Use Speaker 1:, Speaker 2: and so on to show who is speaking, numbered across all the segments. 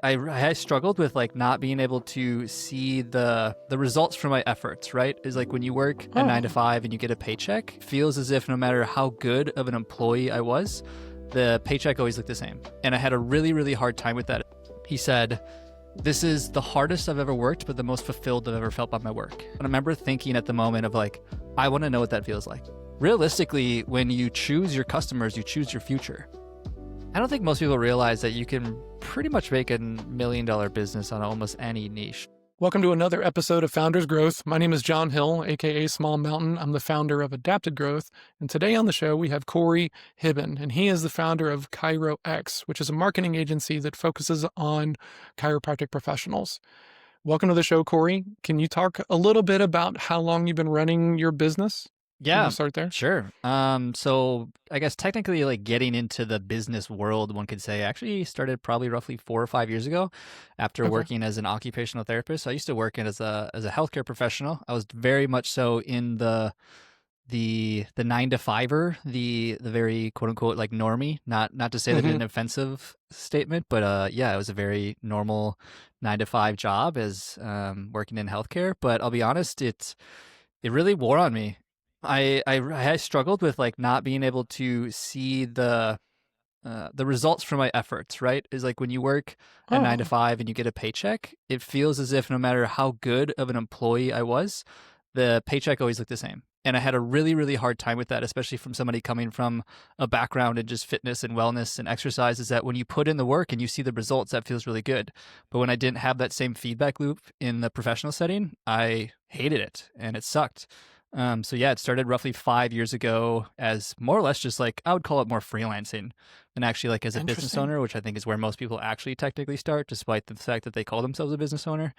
Speaker 1: I struggled with like not being able to see the results from my efforts, right? Is like when you work a nine to
Speaker 2: Oh,
Speaker 1: five and you get a paycheck, it feels as if no matter how good of an employee I was, the paycheck always looked the same. And I had a really, really hard time with that. He said, "This is the hardest I've ever worked, but the most fulfilled I've ever felt by my work." And I remember thinking at the moment of like, I want to know what that feels like. Realistically, when you choose your customers, you choose your future. I don't think most people realize that you can pretty much make $1 million business on almost any niche.
Speaker 2: welcome to another episode of Founders Growth. My name is John Hill, aka Small Mountain. I'm the founder of Adapted Growth. And today on the show, we have Corey Hiben, and he is the founder of ChiroX, which is a marketing agency that focuses on chiropractic professionals. Welcome to the show, Corey. Can you talk a little bit about how long you've been running your business? Can you
Speaker 1: Yeah,
Speaker 2: start there?
Speaker 1: sure. So I guess technically, like getting into the business world, one could say, actually started probably roughly 4 or 5 years ago, after
Speaker 2: Okay.
Speaker 1: working as an occupational therapist. I used to work as a healthcare professional. I was very much so in the 9 to 5er, the very quote unquote like normie. Not to say that in
Speaker 2: Mm-hmm.
Speaker 1: an offensive statement, but yeah, it was a very normal 9 to 5 job as working in healthcare. But I'll be honest, it really wore on me. I struggled with like not being able to see the results from my efforts, right? Is like when you work a nine to
Speaker 2: Oh,
Speaker 1: five and you get a paycheck, it feels as if no matter how good of an employee I was, the paycheck always looked the same. And I had a really, really hard time with that, especially from somebody coming from a background in just fitness and wellness and exercise, is that when you put in the work and you see the results, that feels really good. But when I didn't have that same feedback loop in the professional setting, I hated it and it sucked. So yeah, it started roughly 5 years ago as more or less just like, I would call it more freelancing than actually like as a business
Speaker 2: interesting.
Speaker 1: owner, which I think is where most people actually technically start, despite the fact that they call themselves a business owner.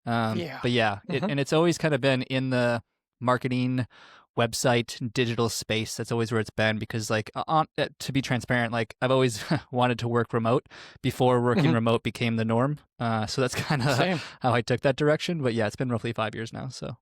Speaker 2: Yeah.
Speaker 1: But yeah,
Speaker 2: Mm-hmm.
Speaker 1: and it's always kind of been in the marketing, website, digital space. That's always where it's been because like to be transparent, like I've always wanted to work remote before working
Speaker 2: Mm-hmm.
Speaker 1: remote became the norm. So that's kind of
Speaker 2: Same.
Speaker 1: how I took that direction. But yeah, it's been roughly 5 years now. So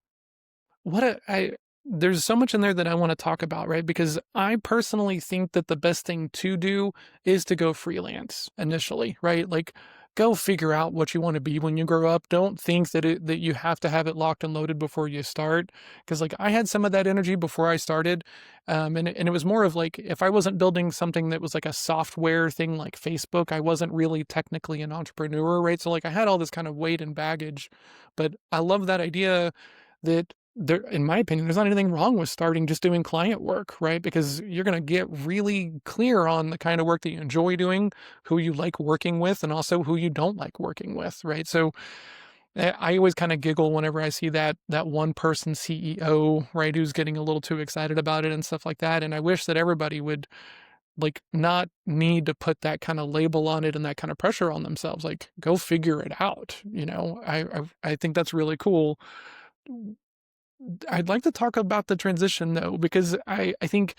Speaker 2: What a, I there's so much in there that I want to talk about, right? Because I personally think that the best thing to do is to go freelance initially, right? Like go figure out what you want to be when you grow up. Don't think that you have to have it locked and loaded before you start. Because like I had some of that energy before I started, and it was more of like if I wasn't building something that was like a software thing like Facebook, I wasn't really technically an entrepreneur, right? So like I had all this kind of weight and baggage, but I love that idea that there, in my opinion, there's not anything wrong with starting just doing client work, right? Because you're going to get really clear on the kind of work that you enjoy doing, who you like working with, and also who you don't like working with, right? So I always kind of giggle whenever I see that one person CEO, right, who's getting a little too excited about it and stuff like that. And I wish that everybody would like not need to put that kind of label on it and that kind of pressure on themselves. Like go figure it out. I think that's really cool. I'd like to talk about the transition though, because I think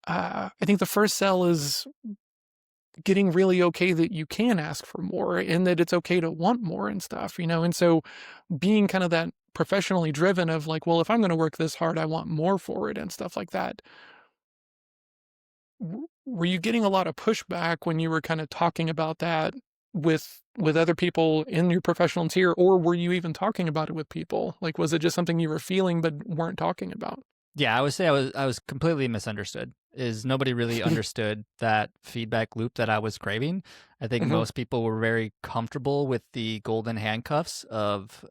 Speaker 2: the first sell is getting really okay that you can ask for more and that it's okay to want more and stuff, and so being kind of that professionally driven of like, well, if I'm going to work this hard, I want more for it and stuff like that. Were you getting a lot of pushback when you were kind of talking about that with other people in your professional tier, or were you even talking about it with people? Like, was it just something you were feeling but weren't talking about?
Speaker 1: yeah, I would say I was completely misunderstood. Is nobody really understood that feedback loop that I was craving? I think
Speaker 2: Hmm.
Speaker 1: most people were very comfortable with the golden handcuffs of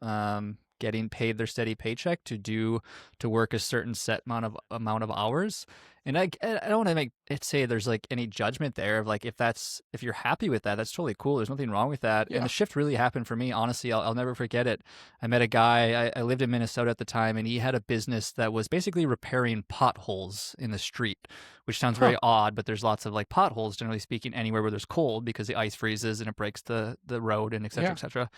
Speaker 1: getting paid their steady paycheck to work a certain set amount of hours. And I don't want to make it say there's like any judgment there of like if you're happy with that, that's totally cool. There's nothing wrong with that. And
Speaker 2: Yeah.
Speaker 1: the shift really happened for me. Honestly, I'll never forget it. I met a guy. I lived in Minnesota at the time, and he had a business that was basically repairing potholes in the street, which sounds
Speaker 2: Huh.
Speaker 1: very odd. But there's lots of like potholes, generally speaking, anywhere where there's cold because the ice freezes and it breaks the road and et cetera,
Speaker 2: Yeah.
Speaker 1: et cetera.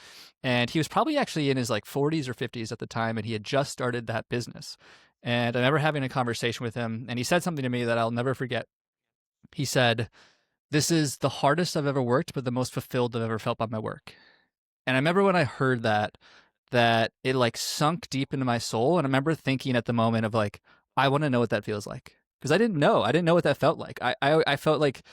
Speaker 1: And he was probably actually in his like 40s or 50s at the time, and he had just started that business. And I remember having a conversation with him, and he said something to me that I'll never forget. He said, "This is the hardest I've ever worked, but the most fulfilled I've ever felt by my work." And I remember when I heard that it like sunk deep into my soul. And I remember thinking at the moment of like, I want to know what that feels like. Because I didn't know. I didn't know what that felt like. I felt like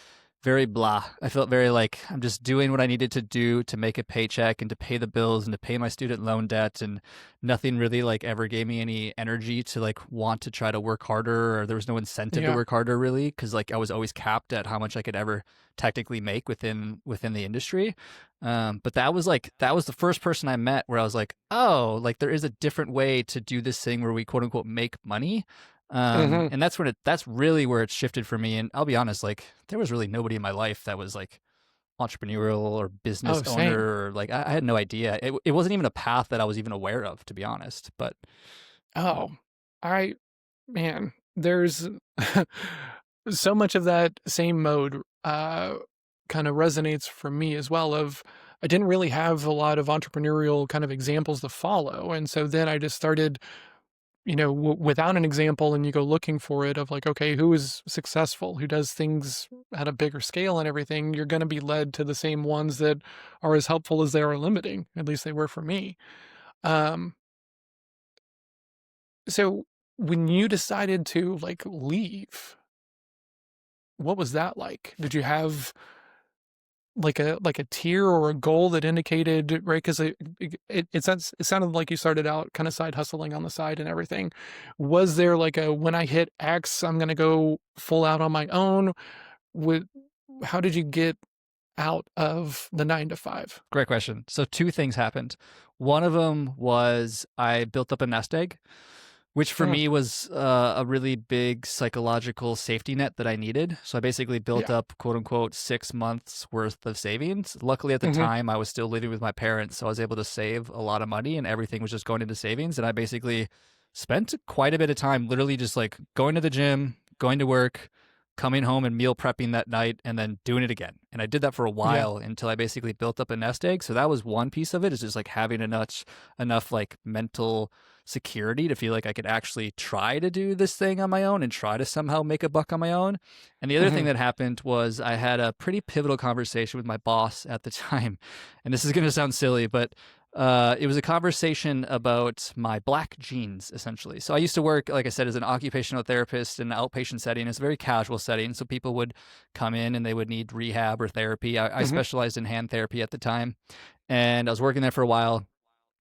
Speaker 1: very blah. I felt very like I'm just doing what I needed to do to make a paycheck and to pay the bills and to pay my student loan debt, and nothing really like ever gave me any energy to like want to try to work harder, or there was no incentive to
Speaker 2: Yeah.
Speaker 1: work harder really, because like I was always capped at how much I could ever technically make within the industry. But that was the first person I met where I was like, oh, like there is a different way to do this thing where we quote unquote make money.
Speaker 2: Hmm.
Speaker 1: And that's really where it shifted for me. And I'll be honest, like there was really nobody in my life that was like entrepreneurial or business
Speaker 2: Oh, same.
Speaker 1: owner, or like I had no idea. It wasn't even a path that I was even aware of, to be honest. But
Speaker 2: Oh,
Speaker 1: um,
Speaker 2: I man, there's so much of that same mode kind of resonates for me as well. Of I didn't really have a lot of entrepreneurial kind of examples to follow, and so then I just started, without an example, and you go looking for it of like, okay, who is successful, who does things at a bigger scale and everything. You're going to be led to the same ones that are as helpful as they are limiting. At least they were for me. Um, so when you decided to like leave, what was that like? Did you have like a tier or a goal that indicated, right? Because it sounded like you started out kind of side hustling on the side and everything. Was there like a when I hit X, I'm gonna go full out on my own? With How did you get out of the 9 to 5?
Speaker 1: great question. So two things happened. One of them was I built up a nest egg, which for
Speaker 2: Mm,
Speaker 1: me was a really big psychological safety net that I needed. So I basically built
Speaker 2: yeah.
Speaker 1: up quote unquote 6 months worth of savings. Luckily at the
Speaker 2: Hmm.
Speaker 1: time I was still living with my parents, so I was able to save a lot of money and everything was just going into savings. And I basically spent quite a bit of time literally just like going to the gym, going to work, coming home and meal prepping that night, and then doing it again. And I did that for a
Speaker 2: Yeah.
Speaker 1: while until I basically built up a nest egg. So that was one piece of it, is just like having enough like mental security to feel like I could actually try to do this thing on my own and try to somehow make a buck on my own. And the other thing
Speaker 2: Hmm.
Speaker 1: that happened was I had a pretty pivotal conversation with my boss at the time. And this is going to sound silly, but it was a conversation about my black genes, essentially. So I used to work, like I said, as an occupational therapist in an outpatient setting. It's a very casual setting. So people would come in and they would need rehab or therapy. I
Speaker 2: Hmm.
Speaker 1: specialized in hand therapy at the time. And I was working there for a while.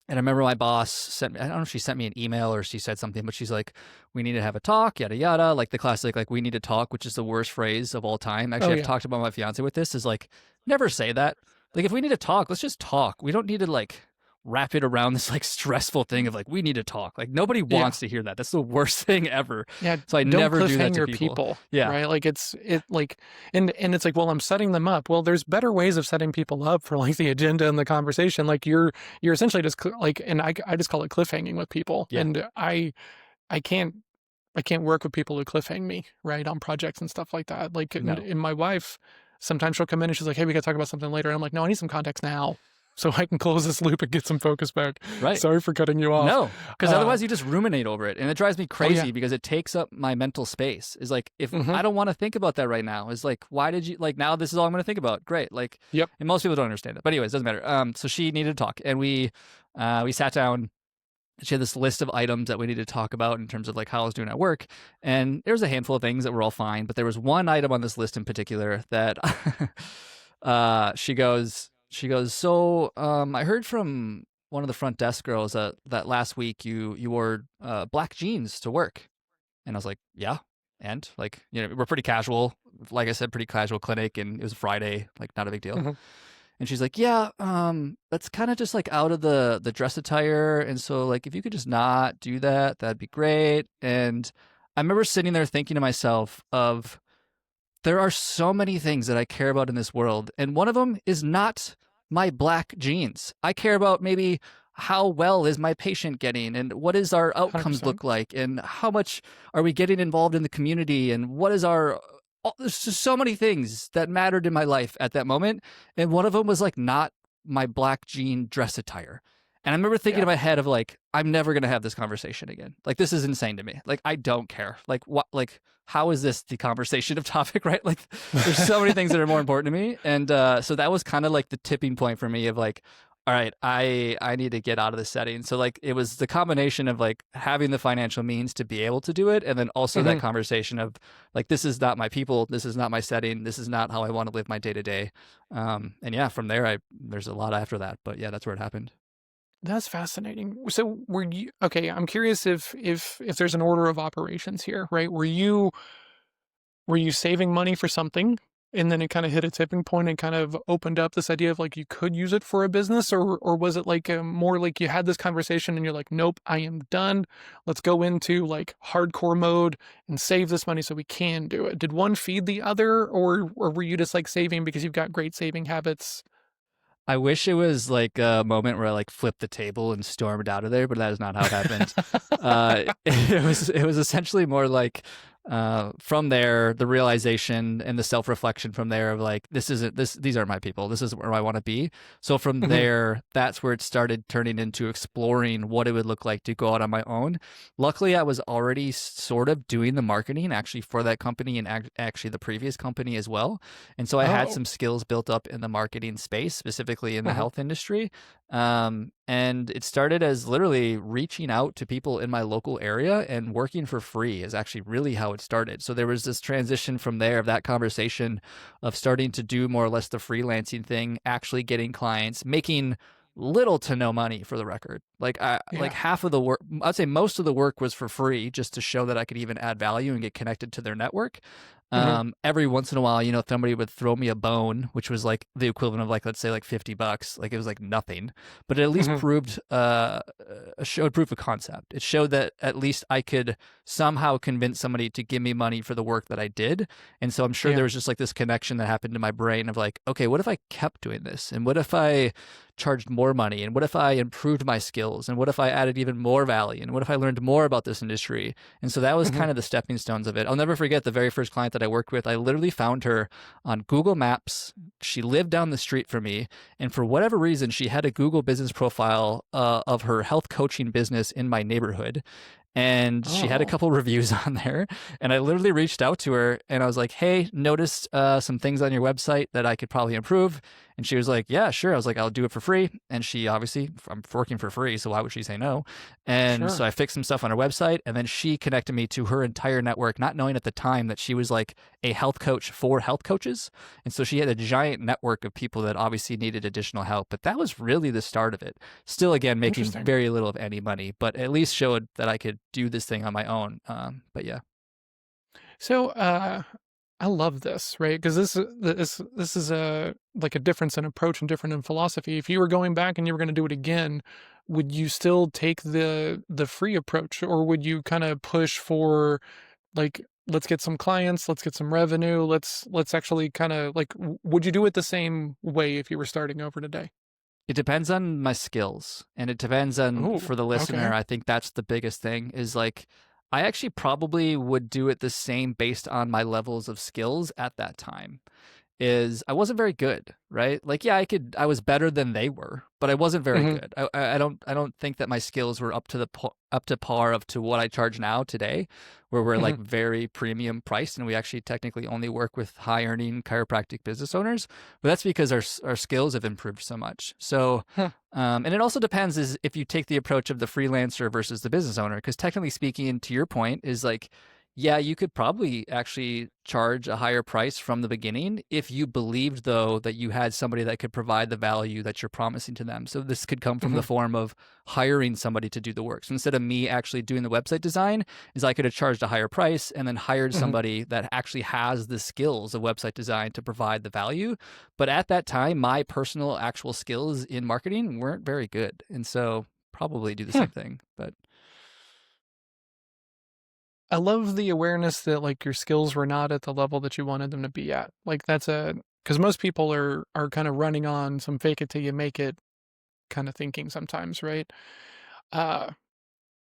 Speaker 1: And I remember my boss sent me, I don't know if she sent me an email or she said something, but she's like, we need to have a talk, yada, yada. Like the classic, like, we need to talk, which is the worst phrase of all time.
Speaker 2: Oh
Speaker 1: Actually, I've
Speaker 2: yeah.
Speaker 1: talked about my fiance with this, is like, never say that. Like, if we need to talk, let's just talk. We don't need to like wrap it around this like stressful thing of like, we need to talk. Like, nobody
Speaker 2: Yeah.
Speaker 1: wants to hear that. That's the worst thing ever.
Speaker 2: Yeah,
Speaker 1: So I
Speaker 2: don't
Speaker 1: never do that to
Speaker 2: cliffhanger
Speaker 1: people.
Speaker 2: people,
Speaker 1: Yeah.
Speaker 2: right? Like and it's like, well, I'm setting them up. Well, there's better ways of setting people up for like the agenda and the conversation. Like you're essentially just like, and I just call it cliffhanging with people.
Speaker 1: Yeah.
Speaker 2: And I can't I can't work with people who cliffhang me, right, on projects and stuff like that. Like,
Speaker 1: No.
Speaker 2: and my wife, sometimes she'll come in and she's like, "Hey, we got to talk about something later." And I'm like, "No, I need some context now, so I can close this loop and get some focus back."
Speaker 1: Right.
Speaker 2: Sorry for cutting you off.
Speaker 1: No, because
Speaker 2: Uh,
Speaker 1: otherwise you just ruminate over it, and it drives me
Speaker 2: oh yeah.
Speaker 1: crazy because it takes up my mental space. Is like, if
Speaker 2: Hmm.
Speaker 1: I don't want to think about that right now, is like, why did you like, now this is all I'm going to think about? Great, like,
Speaker 2: Yep.
Speaker 1: and most people don't understand it, but anyways, doesn't matter. So she needed to talk, and we sat down. She had this list of items that we needed to talk about in terms of like how I was doing at work, and there was a handful of things that were all fine, but there was one item on this list in particular that she goes, so I heard from one of the front desk girls that last week you wore black jeans to work. And I was like, yeah. And like, we're pretty casual, like I said, pretty casual clinic, and it was Friday, like not a big deal.
Speaker 2: Hmm.
Speaker 1: And she's like, yeah, that's kind of just like out of the dress attire, and so like if you could just not do that, that'd be great. And I remember sitting there thinking to myself of, there are so many things that I care about in this world, and one of them is not my black jeans. I care about maybe how well is my patient getting, and what is our outcomes
Speaker 2: 100%.
Speaker 1: look like, and how much are we getting involved in the community, and what is our, there's just so many things that mattered in my life at that moment, and one of them was like not my black jean dress attire. And I remember thinking
Speaker 2: Yeah.
Speaker 1: in my head of like, I'm never gonna have this conversation again. Like, this is insane to me. Like, I don't care. Like, what? Like, how is this the conversation of topic? Right? Like, there's so many things that are more important to me. And so that was kind of like the tipping point for me of like, all right, I need to get out of this setting. So like it was the combination of like having the financial means to be able to do it, and then also that
Speaker 2: Mhm.
Speaker 1: conversation of like, this is not my people, this is not my setting, this is not how I want to live my day to day. And yeah, from there I there's a lot after that, but yeah, that's where it happened.
Speaker 2: That's fascinating. So were you okay, I'm curious if there's an order of operations here, right? Were you saving money for something and then it kind of hit a tipping point and kind of opened up this idea of like you could use it for a business, or was it like more like you had this conversation and you're like, nope, I am done. Let's go into like hardcore mode and save this money so we can do it. Did one feed the other, or were you just like saving because you've got great saving habits?
Speaker 1: I wish it was like a moment where I like flipped the table and stormed out of there, but that is not how it happened. It was essentially more like from there the realization and the self reflection from there of like, this isn't this these aren't my people, this isn't where I want to be. So from
Speaker 2: Mhm.
Speaker 1: there, that's where it started turning into exploring what it would look like to go out on my own. Luckily, I was already sort of doing the marketing actually for that company and actually the previous company as well. And so I had
Speaker 2: Oh.
Speaker 1: some skills built up in the marketing space, specifically in the
Speaker 2: Uh-huh.
Speaker 1: health industry. And it started as literally reaching out to people in my local area and working for free is actually really how it started. So there was this transition from there of that conversation of starting to do more or less the freelancing thing, actually getting clients, making little to no money for the record. Like
Speaker 2: Yeah.
Speaker 1: half of the work, I'd say most of the work was for free just to show that I could even add value and get connected to their network.
Speaker 2: Mhm.
Speaker 1: Every once in a while, somebody would throw me a bone, which was like the equivalent of like, let's say like $50. Like it was like nothing, but it at least
Speaker 2: Mhm.
Speaker 1: proved, showed proof of concept. It showed that at least I could somehow convince somebody to give me money for the work that I did. And so I'm sure there
Speaker 2: Yeah.
Speaker 1: was just like this connection that happened in my brain of like, okay, what if I kept doing this? And what if I charged more money? And what if I improved my skills? And what if I added even more value? And what if I learned more about this industry? And so that was
Speaker 2: Mhm.
Speaker 1: kind of the stepping stones of it. I'll never forget the very first client that I worked with. I literally found her on Google Maps. She lived down the street from me. And for whatever reason, she had a Google business profile of her health coaching business in my neighborhood. And she had a
Speaker 2: Oh.
Speaker 1: couple reviews on there. And I literally reached out to her and I was like, hey, noticed some things on your website that I could probably improve. And she was like, yeah, sure. I was like, I'll do it for free. And she obviously, I'm working for free, so why would she say no? And so
Speaker 2: Sure.
Speaker 1: I fixed some stuff on her website. And then she connected me to her entire network, not knowing at the time that she was like a health coach for health coaches. And so she had a giant network of people that obviously needed additional help. But that was really the start of it. Still, again, making
Speaker 2: Interesting.
Speaker 1: very little of any money, but at least showed that I could do this thing on my own. But yeah.
Speaker 2: So, I love this, right? Because this is a like a difference in approach and different in philosophy. If you were going back and you were going to do it again, would you still take the free approach, or would you kind of push for like, let's get some clients, let's get some revenue, let's actually kind of like, would you do it the same way if you were starting over today?
Speaker 1: It depends on my skills and it depends on
Speaker 2: Oh,
Speaker 1: for the listener.
Speaker 2: okay.
Speaker 1: I think that's the biggest thing is like I actually probably would do it the same based on my levels of skills at that time. Is I wasn't very good, right? Like, yeah, I was better than they were, but I wasn't very
Speaker 2: Hmm.
Speaker 1: good. I don't think that my skills were up to par of to what I charge now today, where we're
Speaker 2: Hmm.
Speaker 1: like very premium priced, and we actually technically only work with high earning chiropractic business owners. But that's because our skills have improved so much. So,
Speaker 2: Huh.
Speaker 1: and it also depends is if you take the approach of the freelancer versus the business owner, because technically speaking, to your point, is like yeah, you could probably actually charge a higher price from the beginning if you believed, though, that you had somebody that could provide the value that you're promising to them. So this could come from the
Speaker 2: Hmm.
Speaker 1: form of hiring somebody to do the work. So instead of me actually doing the website design, is I could have charged a higher price and then hired
Speaker 2: Hmm.
Speaker 1: somebody that actually has the skills of website design to provide the value. But at that time, my personal actual skills in marketing weren't very good, and so probably do the
Speaker 2: Hmm.
Speaker 1: same thing. But
Speaker 2: I love the awareness that like your skills were not at the level that you wanted them to be at. Like that's a because most people are kind of running on some fake it till you make it kind of thinking sometimes, right? Uh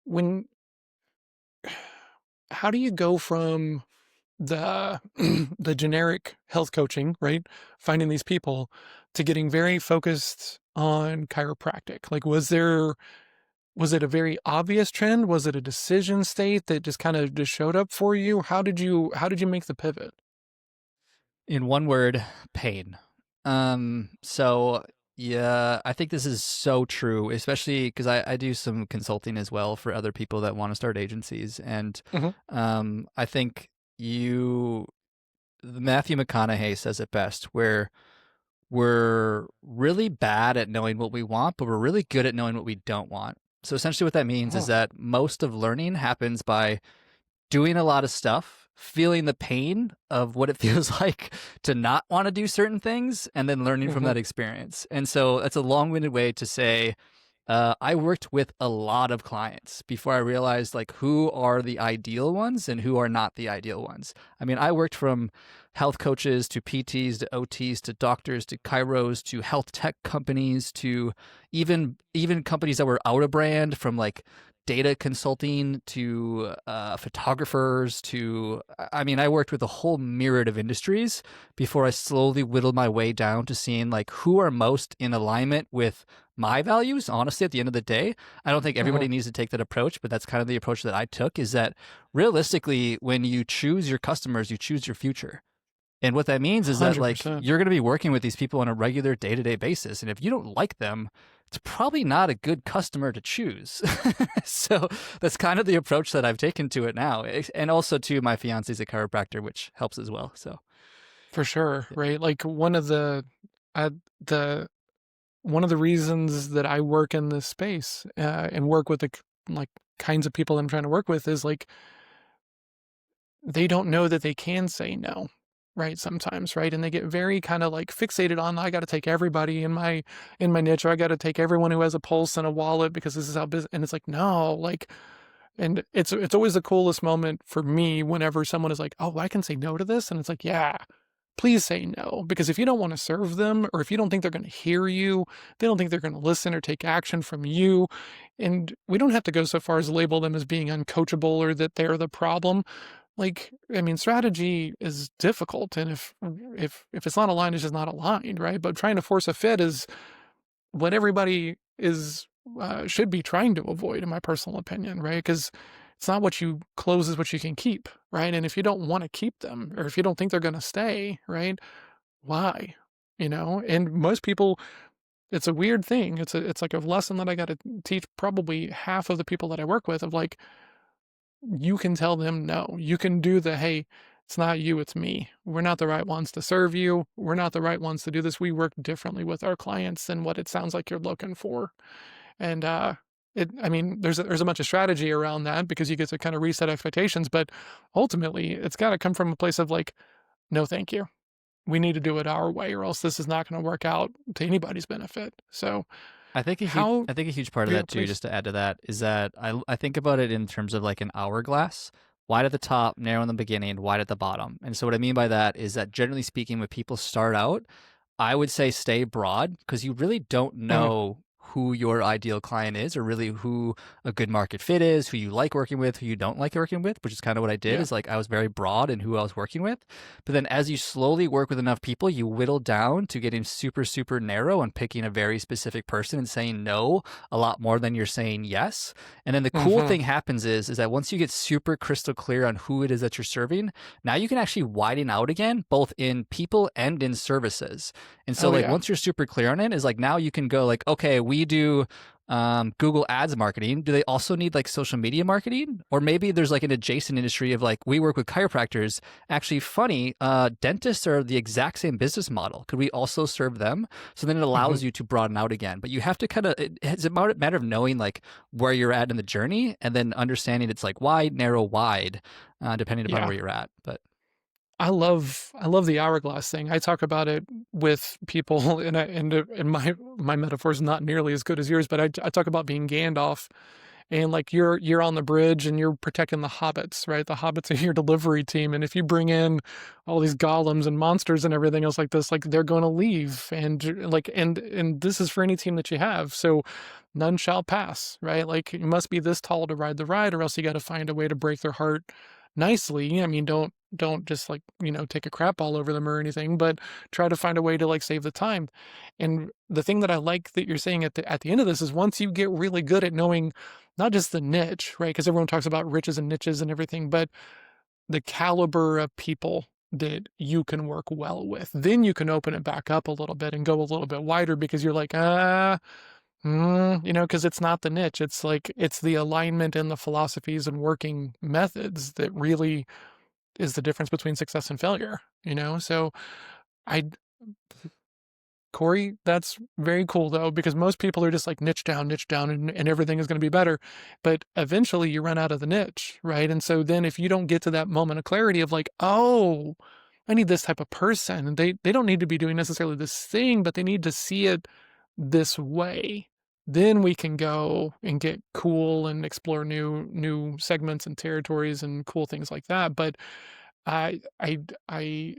Speaker 2: when how do you go from the the generic health coaching, right? Finding these people to getting very focused on chiropractic. Like was it a very obvious trend? Was it a decision state that just kind of just showed up for you? How did you make the pivot?
Speaker 1: in one word, pain. So Yeah, I think this is so true, especially because I do some consulting as well for other people that want to start agencies. And
Speaker 2: Hmm.
Speaker 1: I think you, Matthew McConaughey says it best, where we're really bad at knowing what we want, but we're really good at knowing what we don't want. So essentially, what that means is
Speaker 2: Oh,
Speaker 1: that most of learning happens by doing a lot of stuff, feeling the pain of what it feels like to not want to do certain things, and then learning from
Speaker 2: hmm.
Speaker 1: that experience. And so that's a long winded way to say I worked with a lot of clients before I realized like who are the ideal ones and who are not the ideal ones. I mean, I worked from health coaches to PTs to OTs to doctors to chiros to health tech companies to even companies that were out of brand, from like data consulting to photographers to, I mean, I worked with a whole myriad of industries before I slowly whittled my way down to seeing like who are most in alignment with my values. Honestly, at the end of the day, I don't think
Speaker 2: Hmm.
Speaker 1: everybody needs to take that approach, but that's kind of the approach that I took. Is that realistically, when you choose your customers, you choose your future. And what that means is that like
Speaker 2: 100%.
Speaker 1: you're going to be working with these people on a regular day-to-day basis, and if you don't like them, it's probably not a good customer to choose. So that's kind of the approach that I've taken to it now. And also too, my fiance's a chiropractor, which helps as well. So
Speaker 2: For sure,
Speaker 1: yeah.
Speaker 2: right? Like uh, the one of the reasons that I work in this space and work with like kinds of people I'm trying to work with is like they don't know that they can say no, right? Sometimes, right? And they get very kind of like fixated on I got to take everybody in my niche, or I got to take everyone who has a pulse and a wallet because this is how business. And it's like no, like, and it's always the coolest moment for me whenever someone is like, oh, I can say no to this, and it's like, yeah. Please say no, because if you don't want to serve them, or if you don't think they're going to hear you, they don't think they're going to listen or take action from you. And we don't have to go so far as label them as being uncoachable or that they're the problem. Like, I mean, strategy is difficult, and if it's not aligned, it's just not aligned, right? But trying to force a fit is what everybody is should be trying to avoid, in my personal opinion, right? Because it's not what you close is what you can keep, right? And if you don't want to keep them, or if you don't think they're going to stay, right? Why? You know, and most people, it's a weird thing. It's like a lesson that I got to teach probably half of the people that I work with of like, you can tell them no. You can do the, hey, it's not you, it's me. We're not the right ones to serve you. We're not the right ones to do this. We work differently with our clients than what it sounds like you're looking for. And I mean, there's a bunch of strategy around that because you get to kind of reset expectations, but ultimately it's got to come from a place of like, no, thank you. We need to do it our way, or else this is not going to work out to anybody's benefit. So how,
Speaker 1: I think a huge part of
Speaker 2: yeah,
Speaker 1: that too,
Speaker 2: please.
Speaker 1: just to add to that, is that I think about it in terms of like an hourglass, wide at the top, narrow in the beginning, wide at the bottom. And so what I mean by that is that generally speaking, when people start out, I would say stay broad because you really don't
Speaker 2: Mhm.
Speaker 1: know who your ideal client is, or really who a good market fit is, who you like working with, who you don't like working with, which is kind of what I did.
Speaker 2: Yeah.
Speaker 1: Is like I was very broad in who I was working with. But then as you slowly work with enough people, you whittle down to getting super, super narrow and picking a very specific person and saying no a lot more than you're saying yes. And then the cool
Speaker 2: Hmm.
Speaker 1: thing happens is that once you get super crystal clear on who it is that you're serving, now you can actually widen out again, both in people and in services. And so
Speaker 2: Oh
Speaker 1: like
Speaker 2: yeah.
Speaker 1: once you're super clear on it, is like now you can go like, okay, we do Google Ads marketing. Do they also need like social media marketing? Or maybe there's like an adjacent industry of like we work with chiropractors. Actually, funny, dentists are the exact same business model. Could we also serve them? So then it
Speaker 2: Hmm.
Speaker 1: allows you to broaden out again. But you have to kind of, it's a matter of knowing like where you're at in the journey, and then understanding it's like wide, narrow, wide, depending upon
Speaker 2: Yeah.
Speaker 1: where you're at. But
Speaker 2: I love the hourglass thing. I talk about it with people, and my metaphor is not nearly as good as yours, but I talk about being Gandalf, and like you're on the bridge and you're protecting the hobbits, right? The hobbits are your delivery team, and if you bring in all these golems and monsters and everything else like this, like they're going to leave, and like and this is for any team that you have. So none shall pass, right? Like you must be this tall to ride the ride, or else you got to find a way to break their heart nicely. I mean, don't just like, take a crap all over them or anything, but try to find a way to like save the time. And the thing that I like that you're saying at the end of this is once you get really good at knowing not just the niche, right? Because everyone talks about riches and niches and everything, but the caliber of people that you can work well with. Then you can open it back up a little bit and go a little bit wider because you're like, because it's not the niche. It's like, it's the alignment and the philosophies and working methods that really is the difference between success and failure, So I, Corey, that's very cool though, because most people are just like niche down, and everything is going to be better. But eventually you run out of the niche, right? And so then if you don't get to that moment of clarity of like, oh, I need this type of person, and they don't need to be doing necessarily this thing, but they need to see it this way. Then we can go and get cool and explore new segments and territories and cool things like that. But I I I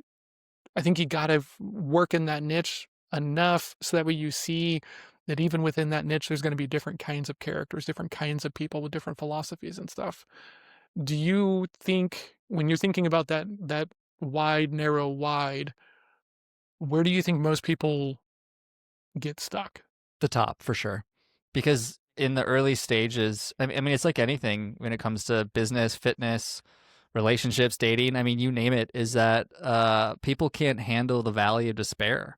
Speaker 2: I think you gotta work in that niche enough so that way you see that even within that niche, there's going to be different kinds of characters, different kinds of people with different philosophies and stuff. Do you think when you're thinking about that wide, narrow, wide, where do you think most people get stuck?
Speaker 1: The top for sure, because in the early stages, I mean, it's like anything when it comes to business, fitness, relationships, dating. I mean, you name it. Is that people can't handle the valley of despair,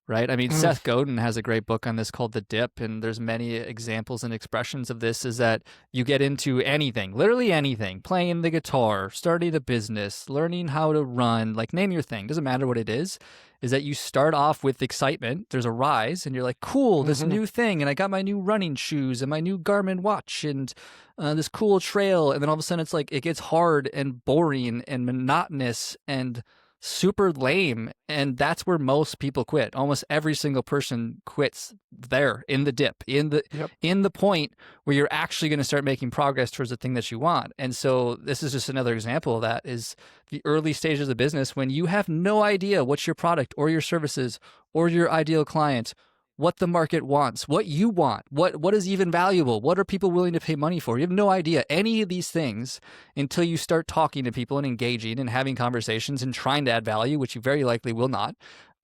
Speaker 1: right? I mean,
Speaker 2: Mm,
Speaker 1: Seth Godin has a great book on this called The Dip, and there's many examples and expressions of this. Is that you get into anything, literally anything, playing the guitar, starting a business, learning how to run, like name your thing, doesn't matter what it is that you start off with excitement. There's a rise, and you're like, cool, this
Speaker 2: mhm,
Speaker 1: new thing, and I got my new running shoes and my new Garmin watch and this cool trail. And then all of a sudden, it's like it gets hard and boring and monotonous and super lame, and that's where most people quit. Almost every single person quits there in the dip,
Speaker 2: yep.
Speaker 1: in the point where you're actually going to start making progress towards the thing that you want. And so this is just another example of that, is the early stages of business when you have no idea what your product or your services or your ideal client, what the market wants, what you want, what is even valuable, what are people willing to pay money for. You have no idea any of these things until you start talking to people and engaging and having conversations and trying to add value, which you very likely will not.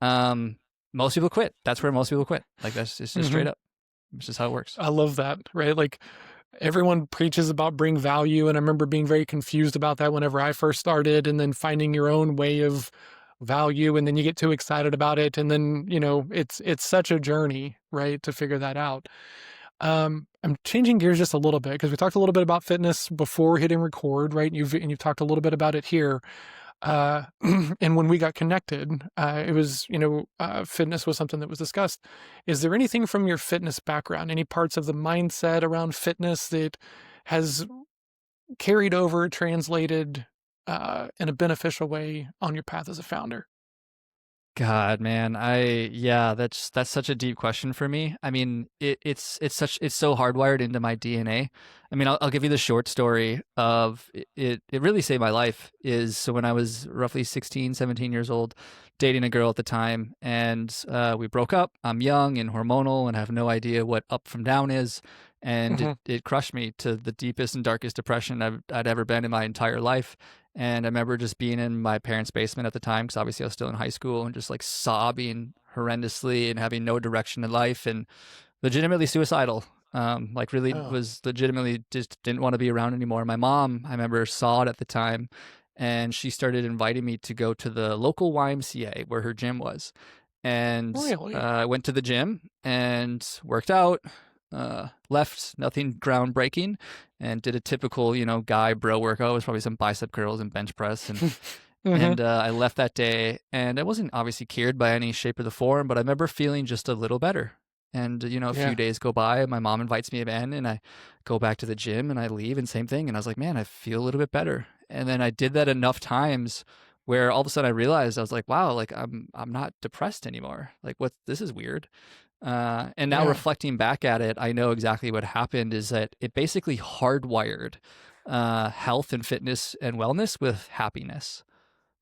Speaker 1: Most people quit. That's where most people quit. Like that's it's just straight
Speaker 2: Mhm.
Speaker 1: up. It's just how it works.
Speaker 2: I love that, right? Like everyone preaches about bring value, and I remember being very confused about that whenever I first started, and then finding your own way of value, and then you get too excited about it, and then it's such a journey, right, to figure that out. I'm changing gears just a little bit because we talked a little bit about fitness before hitting record, right? And you've talked a little bit about it here. Uh, and when we got connected, it was, fitness was something that was discussed. Is there anything from your fitness background, any parts of the mindset around fitness that has carried over, translated in a beneficial way on your path as a founder?
Speaker 1: God, man, yeah, that's such a deep question for me. I mean, it's so hardwired into my DNA. I mean, I'll give you the short story of it. It really saved my life. Is so when I was roughly 16, 17 years old, dating a girl at the time, and we broke up. I'm young and hormonal and have no idea what up from down is, and
Speaker 2: Hmm.
Speaker 1: it crushed me to the deepest and darkest depression I'd ever been in my entire life. And I remember just being in my parents' basement at the time, because obviously I was still in high school, and just like sobbing horrendously and having no direction in life and legitimately suicidal. Like really
Speaker 2: Oh,
Speaker 1: was legitimately just didn't want to be around anymore. My mom, I remember, saw it at the time, and she started inviting me to go to the local YMCA where her gym was. And
Speaker 2: really?
Speaker 1: I went to the gym and worked out, left nothing groundbreaking, and did a typical, guy bro workout. It was probably some bicep curls and bench press, and
Speaker 2: Hmm.
Speaker 1: and I left that day, and I wasn't obviously cured by any shape or the form, but I remember feeling just a little better. And a few
Speaker 2: Yeah.
Speaker 1: days go by, and my mom invites me in, and I go back to the gym, and I leave, and same thing. And I was like, man, I feel a little bit better. And then I did that enough times where all of a sudden I realized I was like, wow, like I'm not depressed anymore. Like what? This is weird. And now
Speaker 2: Yeah.
Speaker 1: reflecting back at it, I know exactly what happened is that it basically hardwired health and fitness and wellness with happiness.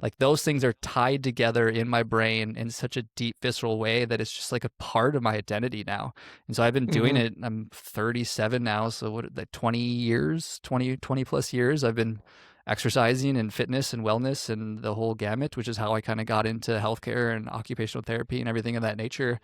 Speaker 1: Like those things are tied together in my brain in such a deep, visceral way that it's just like a part of my identity now. And so I've been doing
Speaker 2: Hmm.
Speaker 1: it. I'm 37 now. So what, like 20 years, 20 plus years, I've been exercising and fitness and wellness and the whole gamut, which is how I kind of got into healthcare and occupational therapy and everything of that nature.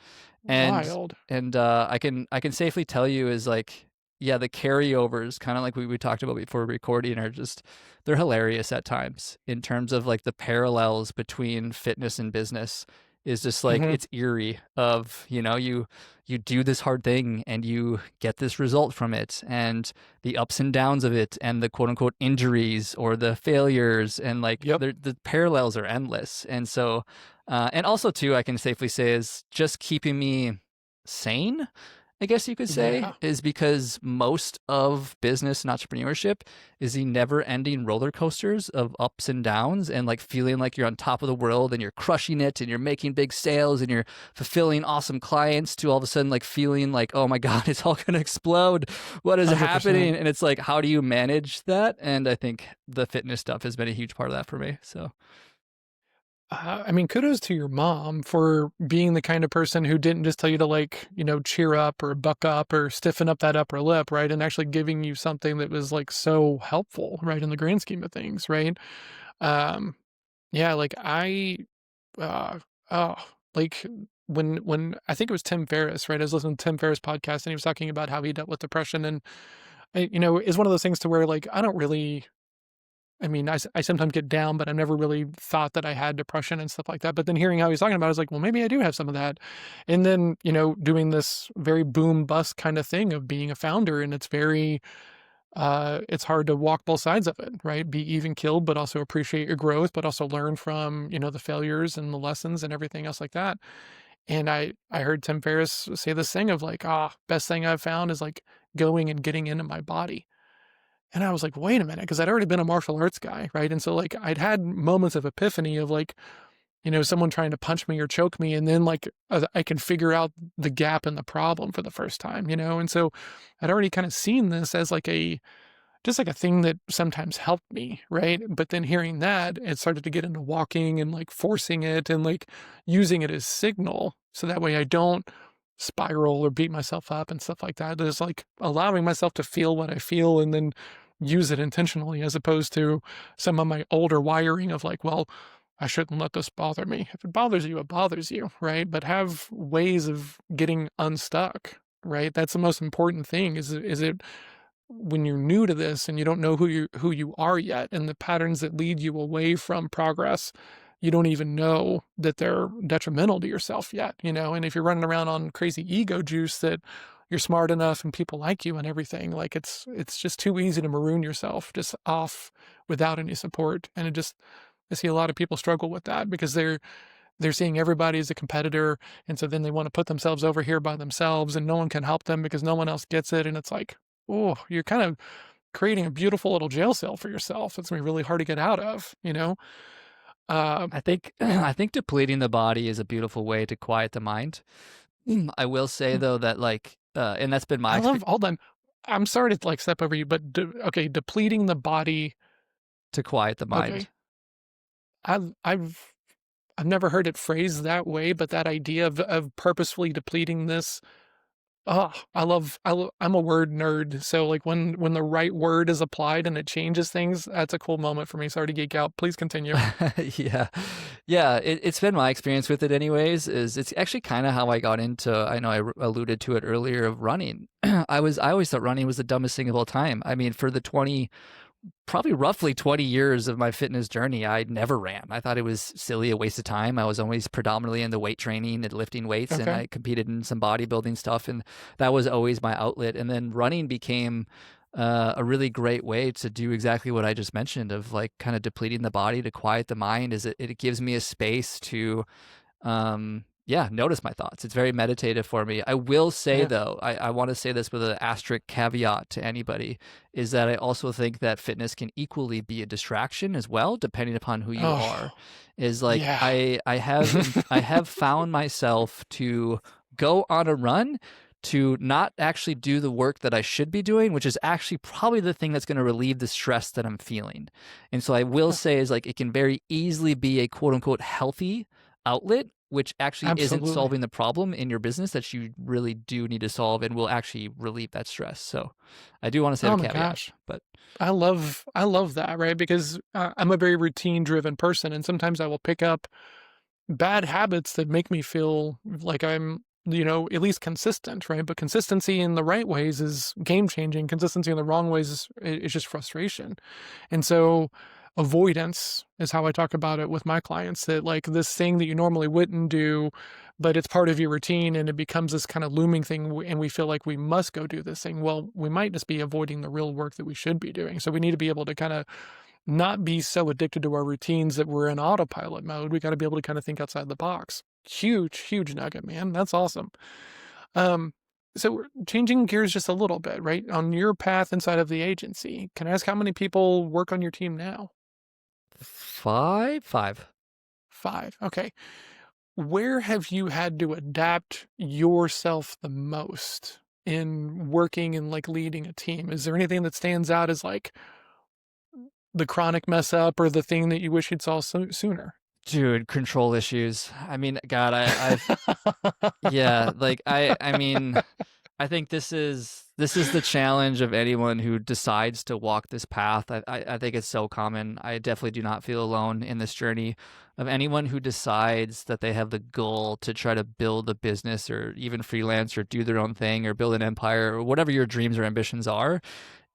Speaker 1: And
Speaker 2: Wild.
Speaker 1: I can safely tell you is like, yeah, the carryovers, kind of like we talked about before recording, are just, they're hilarious at times in terms of like the parallels between fitness and business is just like,
Speaker 2: Hmm.
Speaker 1: it's eerie of, you do this hard thing and you get this result from it, and the ups and downs of it, and the quote unquote injuries or the failures, and like
Speaker 2: Yep.
Speaker 1: the parallels are endless. And so and also too, I can safely say, is just keeping me sane, I guess you could say,
Speaker 2: Yeah.
Speaker 1: is because most of business and entrepreneurship is the never ending roller coasters of ups and downs, and like feeling like you're on top of the world and you're crushing it and you're making big sales and you're fulfilling awesome clients, to all of a sudden like feeling like, oh my God, it's all going to explode. What is
Speaker 2: 100%.
Speaker 1: happening? And it's like, how do you manage that? And I think the fitness stuff has been a huge part of that for me. So,
Speaker 2: I mean, kudos to your mom for being the kind of person who didn't just tell you to like, cheer up or buck up or stiffen up that upper lip, right? And actually giving you something that was like so helpful, right? In the grand scheme of things, right? Um, yeah, like uh, oh, like when I think it was Tim Ferriss, right? I was listening to Tim Ferriss podcast and he was talking about how he dealt with depression and, is one of those things to where like, I don't really, I mean, I sometimes get down, but I've never really thought that I had depression and stuff like that. But then hearing how he's talking about it, I was like, well, maybe I do have some of that. And then, doing this very boom bust kind of thing of being a founder. And it's hard to walk both sides of it, right? Be even killed, but also appreciate your growth, but also learn from, the failures and the lessons and everything else like that. And I heard Tim Ferriss say this thing of like, best thing I've found is like going and getting into my body. And I was like, wait a minute, because I'd already been a martial arts guy, right? And so like I'd had moments of epiphany of like, someone trying to punch me or choke me, and then like I can figure out the gap in the problem for the first time, And so I'd already kind of seen this as like just like a thing that sometimes helped me, right? But then hearing that, it started to get into walking and like forcing it and like using it as signal so that way I don't spiral or beat myself up and stuff like that. There's like allowing myself to feel what I feel and then use it intentionally as opposed to some of my older wiring of like, well, I shouldn't let this bother me. If it bothers you, it bothers you, right? But have ways of getting unstuck, right? That's the most important thing is it when you're new to this and you don't know who you are yet and the patterns that lead you away from progress, you don't even know that they're detrimental to yourself yet, and if you're running around on crazy ego juice that you're smart enough and people like you and everything, like it's just too easy to maroon yourself just off without any support. And I see a lot of people struggle with that because they're seeing everybody as a competitor, and so then they want to put themselves over here by themselves and no one can help them because no one else gets it, and it's like, oh, you're kind of creating a beautiful little jail cell for yourself. It's gonna be really hard to get out of. Uh,
Speaker 1: I think I think depleting the body is a beautiful way to quiet the mind. I will say though that like, and that's been my
Speaker 2: I love
Speaker 1: experience,
Speaker 2: hold on. I'm sorry to like step over you, but okay, depleting the body.
Speaker 1: to quiet the mind.
Speaker 2: Okay, I've I've never heard it phrased that way, but that idea of purposefully depleting this. Oh, I'm a word nerd. So like when the right word is applied and it changes things, that's a cool moment for me. Sorry to geek out. Please continue.
Speaker 1: Yeah, yeah. It's been my experience with it, anyways. Is it's actually kind of how I got into. I know alluded to it earlier of running. I always thought running was the dumbest thing of all time. I mean, for the 20, probably roughly 20 years of my fitness journey, I never ran. I thought it was silly, a waste of time. I was always predominantly in the weight training and lifting weights, and
Speaker 2: Okay.
Speaker 1: I competed in some bodybuilding stuff, and that was always my outlet. And then running became a really great way to do exactly what I just mentioned, of like kind of depleting the body to quiet the mind. Is it gives me a space to yeah, notice my thoughts. It's very meditative for me. I will say
Speaker 2: Yeah.
Speaker 1: though, I want to say this with an asterisk caveat to anybody, is that I also think that fitness can equally be a distraction as well, depending upon who you are.
Speaker 2: Oh,
Speaker 1: Is like
Speaker 2: yeah.
Speaker 1: I have found myself to go on a run to not actually do the work that I should be doing, which is actually probably the thing that's going to relieve the stress that I'm feeling. And so I will
Speaker 2: Yeah,
Speaker 1: say is like, it can very easily be a quote unquote healthy outlet, which actually isn't
Speaker 2: absolutely.
Speaker 1: solving the problem in your business that you really do need to solve, and will actually relieve that stress. So I do want to say the
Speaker 2: Oh my
Speaker 1: caveat,
Speaker 2: gosh.
Speaker 1: but
Speaker 2: I love that, right? Because I'm a very routine driven person and sometimes I will pick up bad habits that make me feel like I'm at least consistent, right? But consistency in the right ways is game changing. Consistency in the wrong ways is just frustration. And so avoidance is how I talk about it with my clients, that like this thing that you normally wouldn't do, but it's part of your routine and it becomes this kind of looming thing. And we feel like we must go do this thing. Well, we might just be avoiding the real work that we should be doing. So we need to be able to kind of not be so addicted to our routines that we're in autopilot mode. We got to be able to kind of think outside the box. Huge, huge nugget, man. That's awesome. Um, so we're changing gears just a little bit, right? On your path inside of the agency, can I ask how many people work on your team now?
Speaker 1: Five.
Speaker 2: 5. Okay. Where have you had to adapt yourself the most in working and like leading a team? Is there anything that stands out as like the chronic mess up or the thing that you wish you'd saw sooner?
Speaker 1: Dude, control issues. I mean, God, I've yeah, like I mean, I think this is the challenge of anyone who decides to walk this path. I think it's so common. I definitely do not feel alone in this journey of anyone who decides that they have the goal to try to build a business or even freelance or do their own thing or build an empire or whatever your dreams or ambitions are.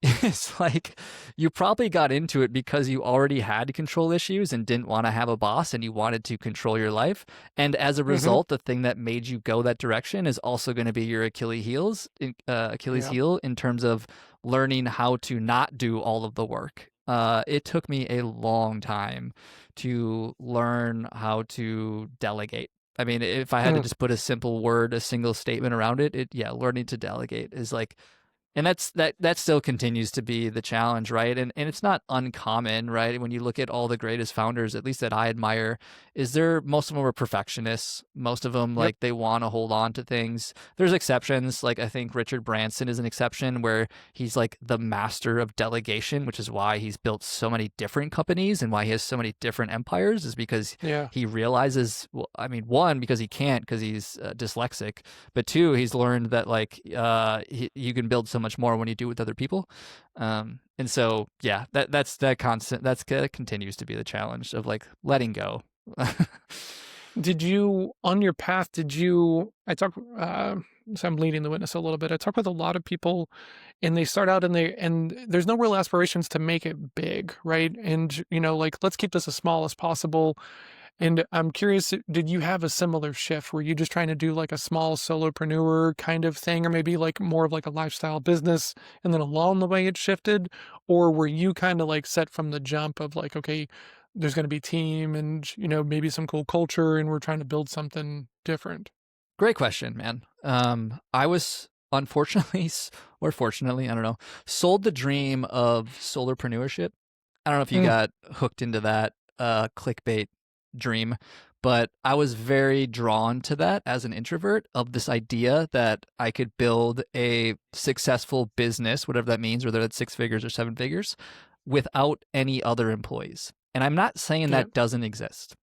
Speaker 1: It's like you probably got into it because you already had control issues and didn't want to have a boss and you wanted to control your life. And as a
Speaker 2: Hmm.
Speaker 1: result, the thing that made you go that direction is also going to be your Achilles
Speaker 2: Yeah.
Speaker 1: heel in terms of learning how to not do all of the work. It took me a long time to learn how to delegate. I mean, if I had to
Speaker 2: Mm.
Speaker 1: just put a simple word, a single statement around it, yeah, learning to delegate is like and that still continues to be the challenge, right? And it's not uncommon, right? When you look at all the greatest founders, at least that I admire, is there most of them are perfectionists. Most of them
Speaker 2: Yep.
Speaker 1: like they want to hold on to things. There's exceptions, like I think Richard Branson is an exception where he's like the master of delegation, which is why he's built so many different companies and why he has so many different empires is because
Speaker 2: Yeah.
Speaker 1: he realizes, well, I mean, one because he can't because he's dyslexic, but two, he's learned that like you can build so much more when you do it with other people. And so yeah, that continues to be the challenge of like letting go.
Speaker 2: Did you, on your path, I talk, so I'm leading the witness a little bit. I talk with a lot of people and they start out and there's no real aspirations to make it big, right? And, like, let's keep this as small as possible. And I'm curious, did you have a similar shift? Were you just trying to do like a small solopreneur kind of thing, or maybe like more of like a lifestyle business, and then along the way it shifted? Or were you kind of like set from the jump of like, okay, there's going to be team and, maybe some cool culture and we're trying to build something different?
Speaker 1: Great question, man. I was unfortunately or fortunately, I don't know, sold the dream of solarpreneurship. I don't know if you
Speaker 2: Mm,
Speaker 1: got hooked into that clickbait dream, but I was very drawn to that as an introvert of this idea that I could build a successful business, whatever that means, whether that's 6 figures or 7 figures, without any other employees. And I'm not saying
Speaker 2: yeah.
Speaker 1: that doesn't exist.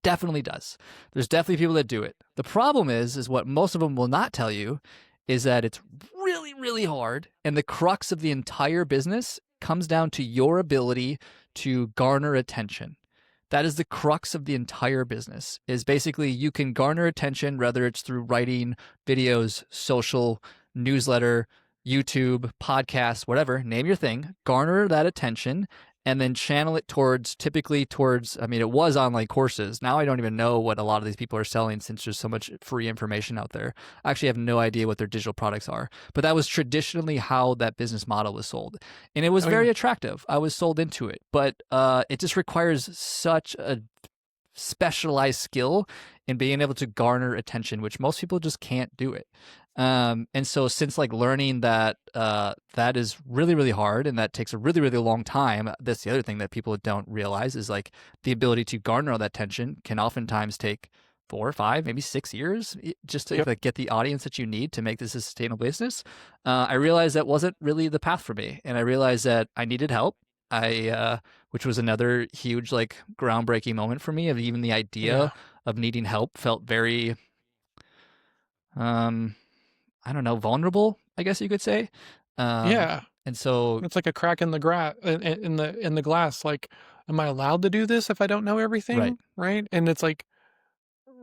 Speaker 1: Definitely does. There's definitely people that do it. The problem is what most of them will not tell you is that it's really, really hard. And the crux of the entire business comes down to your ability to garner attention. That is the crux of the entire business is basically you can garner attention, whether it's through writing, videos, social, newsletter, YouTube, podcasts, whatever, name your thing, garner that attention and then channel it typically towards, I mean, it was online courses. Now I don't even know what a lot of these people are selling since there's so much free information out there. I actually have no idea what their digital products are, but that was traditionally how that business model was sold. And it was
Speaker 2: Oh,
Speaker 1: very
Speaker 2: yeah.
Speaker 1: attractive. I was sold into it, but it just requires such a specialized skill in being able to garner attention, which most people just can't do it. And so since like learning that that is really, really hard and that takes a really, really long time, that's the other thing that people don't realize is like the ability to garner all that attention can oftentimes take 4 or 5, maybe 6 years just to
Speaker 2: Yep.
Speaker 1: like get the audience that you need to make this a sustainable business. I realized that wasn't really the path for me. And I realized that I needed help. Which was another huge like groundbreaking moment for me of even the idea
Speaker 2: Yeah.
Speaker 1: of needing help felt very um I don't know, vulnerable, I guess you could say. Um,
Speaker 2: Yeah.
Speaker 1: and so,
Speaker 2: It's like a crack in the in the glass. Like, am I allowed to do this if I don't know
Speaker 1: right,
Speaker 2: everything? Right. And it's like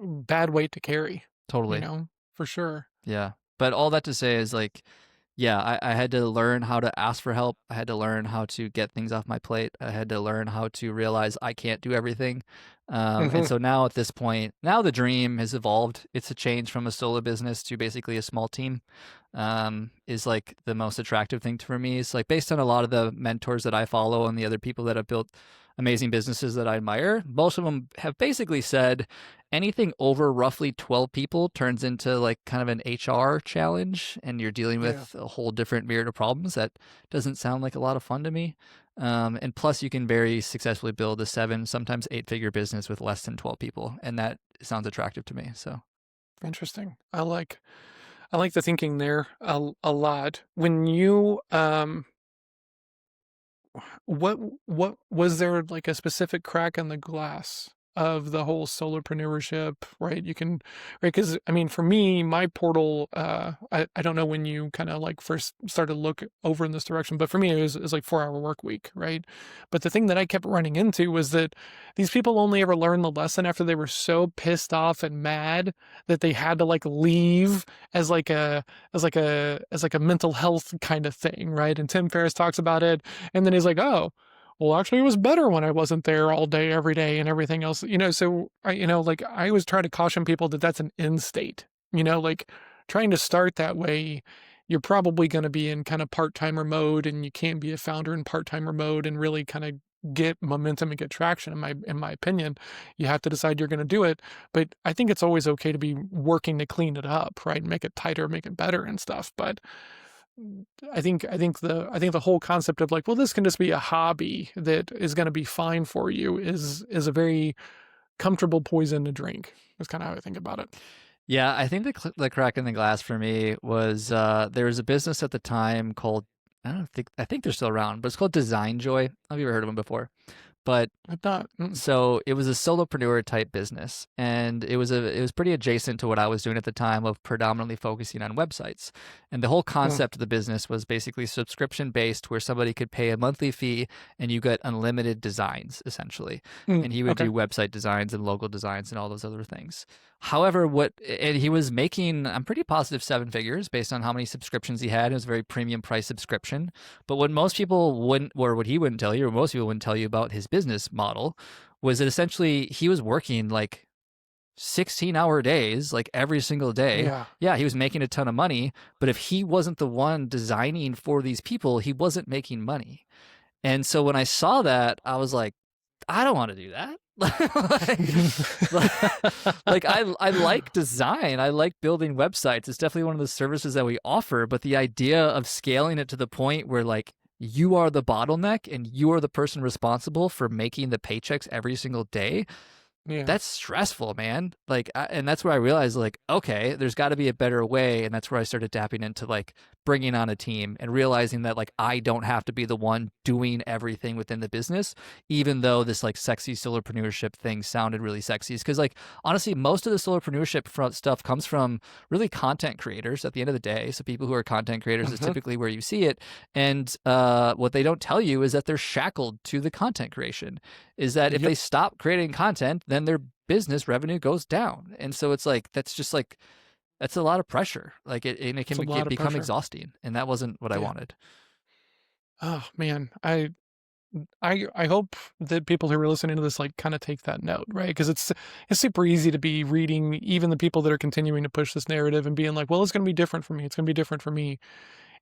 Speaker 2: bad weight to carry, you
Speaker 1: totally.
Speaker 2: know? for sure.
Speaker 1: Yeah. But all that to say is like, yeah, I had to learn how to ask for help. I had to learn how to get things off my plate. I had to learn how to realize I can't do everything. And
Speaker 2: Hmm.
Speaker 1: so now at this point, now the dream has evolved. It's a change from a solo business to basically a small team. Is like the most attractive thing for me. It's like based on a lot of the mentors that I follow and the other people that have built amazing businesses that I admire, most of them have basically said anything over roughly 12 people turns into like kind of an HR challenge, and you're dealing
Speaker 2: Yeah.
Speaker 1: with a whole different myriad of problems. That doesn't sound like a lot of fun to me. And plus, you can very successfully build a 7, sometimes 8-figure business with less than 12 people, and that sounds attractive to me. So,
Speaker 2: Interesting. I like the thinking there a lot. When you what what was there like a specific crack in the glass of the whole solopreneurship, right? You can, right? Because I mean, for me, my portal, I don't know when you kind of like first started to look over in this direction, but for me, it was like 4-hour work week, right? But the thing that I kept running into was that these people only ever learned the lesson after they were so pissed off and mad that they had to like leave as like a as like a mental health kind of thing, right? And Tim Ferriss talks about it, and then he's like, oh, well, actually, it was better when I wasn't there all day, every day, and everything else. So like I always try to caution people that that's an end state. Like trying to start that way, you're probably going to be in kind of part-timer mode, and you can't be a founder in part-timer mode and really kind of get momentum and get traction. In my opinion, you have to decide you're going to do it. But I think it's always okay to be working to clean it up, right? Make it tighter, make it better, and stuff. But I think the whole concept of like, well, this can just be a hobby that is going to be fine for you is a very comfortable poison to drink. Is kind of how I think about it.
Speaker 1: yeah, I think the crack in the glass for me was there was a business at the time called I think they're still around, but it's called Design Joy. Have you ever heard of them before? But
Speaker 2: I've not.
Speaker 1: so it was a solopreneur type business, and it was pretty adjacent to what I was doing at the time of predominantly focusing on websites. And the whole
Speaker 2: Mm,
Speaker 1: concept of the business was basically subscription based, where somebody could pay a monthly fee and you get unlimited designs essentially. And he would
Speaker 2: okay.
Speaker 1: do website designs and logo designs and all those other things. However, and he was making, I'm pretty positive, 7 figures based on how many subscriptions he had. It was a very premium price subscription. But what most people wouldn't, or what he wouldn't tell you, or most people wouldn't tell you about his business model, was that essentially he was working like 16-hour days, like every single day.
Speaker 2: Yeah.
Speaker 1: Yeah, he was making a ton of money, but if he wasn't the one designing for these people, he wasn't making money. And so when I saw that, I was like, I don't want to do that. like, like I like design. I like building websites. It's definitely one of the services that we offer, but the idea of scaling it to the point where like you are the bottleneck and you are the person responsible for making the paychecks every single day,
Speaker 2: Yeah.
Speaker 1: that's stressful, man. Like, and that's where I realized, like, okay, there's got to be a better way. And that's where I started tapping into like bringing on a team and realizing that like I don't have to be the one doing everything within the business, even though this like sexy solopreneurship thing sounded really sexy. Because like honestly, most of the solopreneurship stuff comes from really content creators at the end of the day. So people who are content creators is
Speaker 2: Hmm.
Speaker 1: typically where you see it. And what they don't tell you is that they're shackled to the content creation, is that if
Speaker 2: Yep.
Speaker 1: they stop creating content, then their business revenue goes down. And so it's like that's just like that's a lot of pressure. Like and it
Speaker 2: It's
Speaker 1: can
Speaker 2: a lot of
Speaker 1: become
Speaker 2: pressure.
Speaker 1: exhausting, and that wasn't what I
Speaker 2: Yeah.
Speaker 1: wanted.
Speaker 2: Oh man. I hope that people who are listening to this like kind of take that note, right? Because it's super easy to be reading even the people that are continuing to push this narrative and being like, well, it's going to be different for me. It's going to be different for me.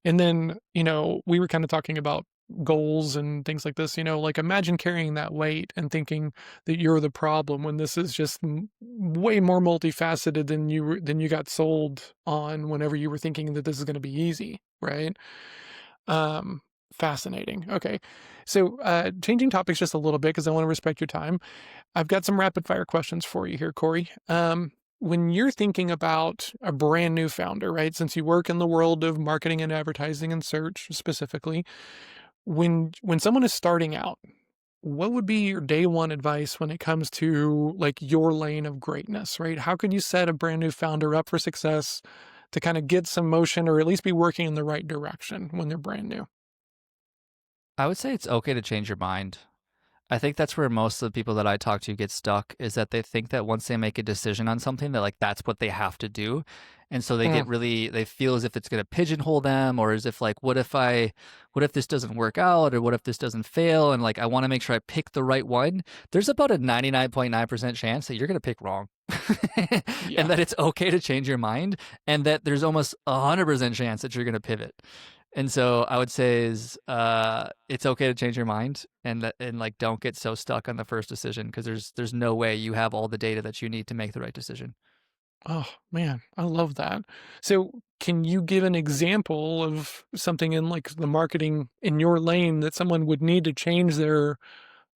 Speaker 2: And then, we were kind of talking about goals and things like this, like imagine carrying that weight and thinking that you're the problem when this is just way more multifaceted than you got sold on whenever you were thinking that this is going to be easy, right? Um, Fascinating. Okay. So, changing topics just a little bit because I want to respect your time. I've got some rapid fire questions for you here, Corey. When you're thinking about a brand new founder, right? Since you work in the world of marketing and advertising and search specifically, when someone is starting out, what would be your day one advice when it comes to like your lane of greatness, right? How could you set a brand new founder up for success to kind of get some motion or at least be working in the right direction when they're brand new?
Speaker 1: I would say it's okay to change your mind. I think that's where most of the people that I talk to get stuck, is that they think that once they make a decision on something that like that's what they have to do. And so
Speaker 2: Mm.
Speaker 1: they feel as if it's going to pigeonhole them, or as if like, what if this doesn't work out, or what if this doesn't fail? And like, I want to make sure I pick the right one. There's about a 99.9% chance that you're going to pick wrong.
Speaker 2: Yeah.
Speaker 1: And that it's okay to change your mind, and that there's almost 100% chance that you're going to pivot. And so I would say is it's okay to change your mind, and like don't get so stuck on the first decision, because there's no way you have all the data that you need to make the right decision.
Speaker 2: Oh, man, I love that. So, can you give an example of something in like the marketing in your lane that someone would need to change their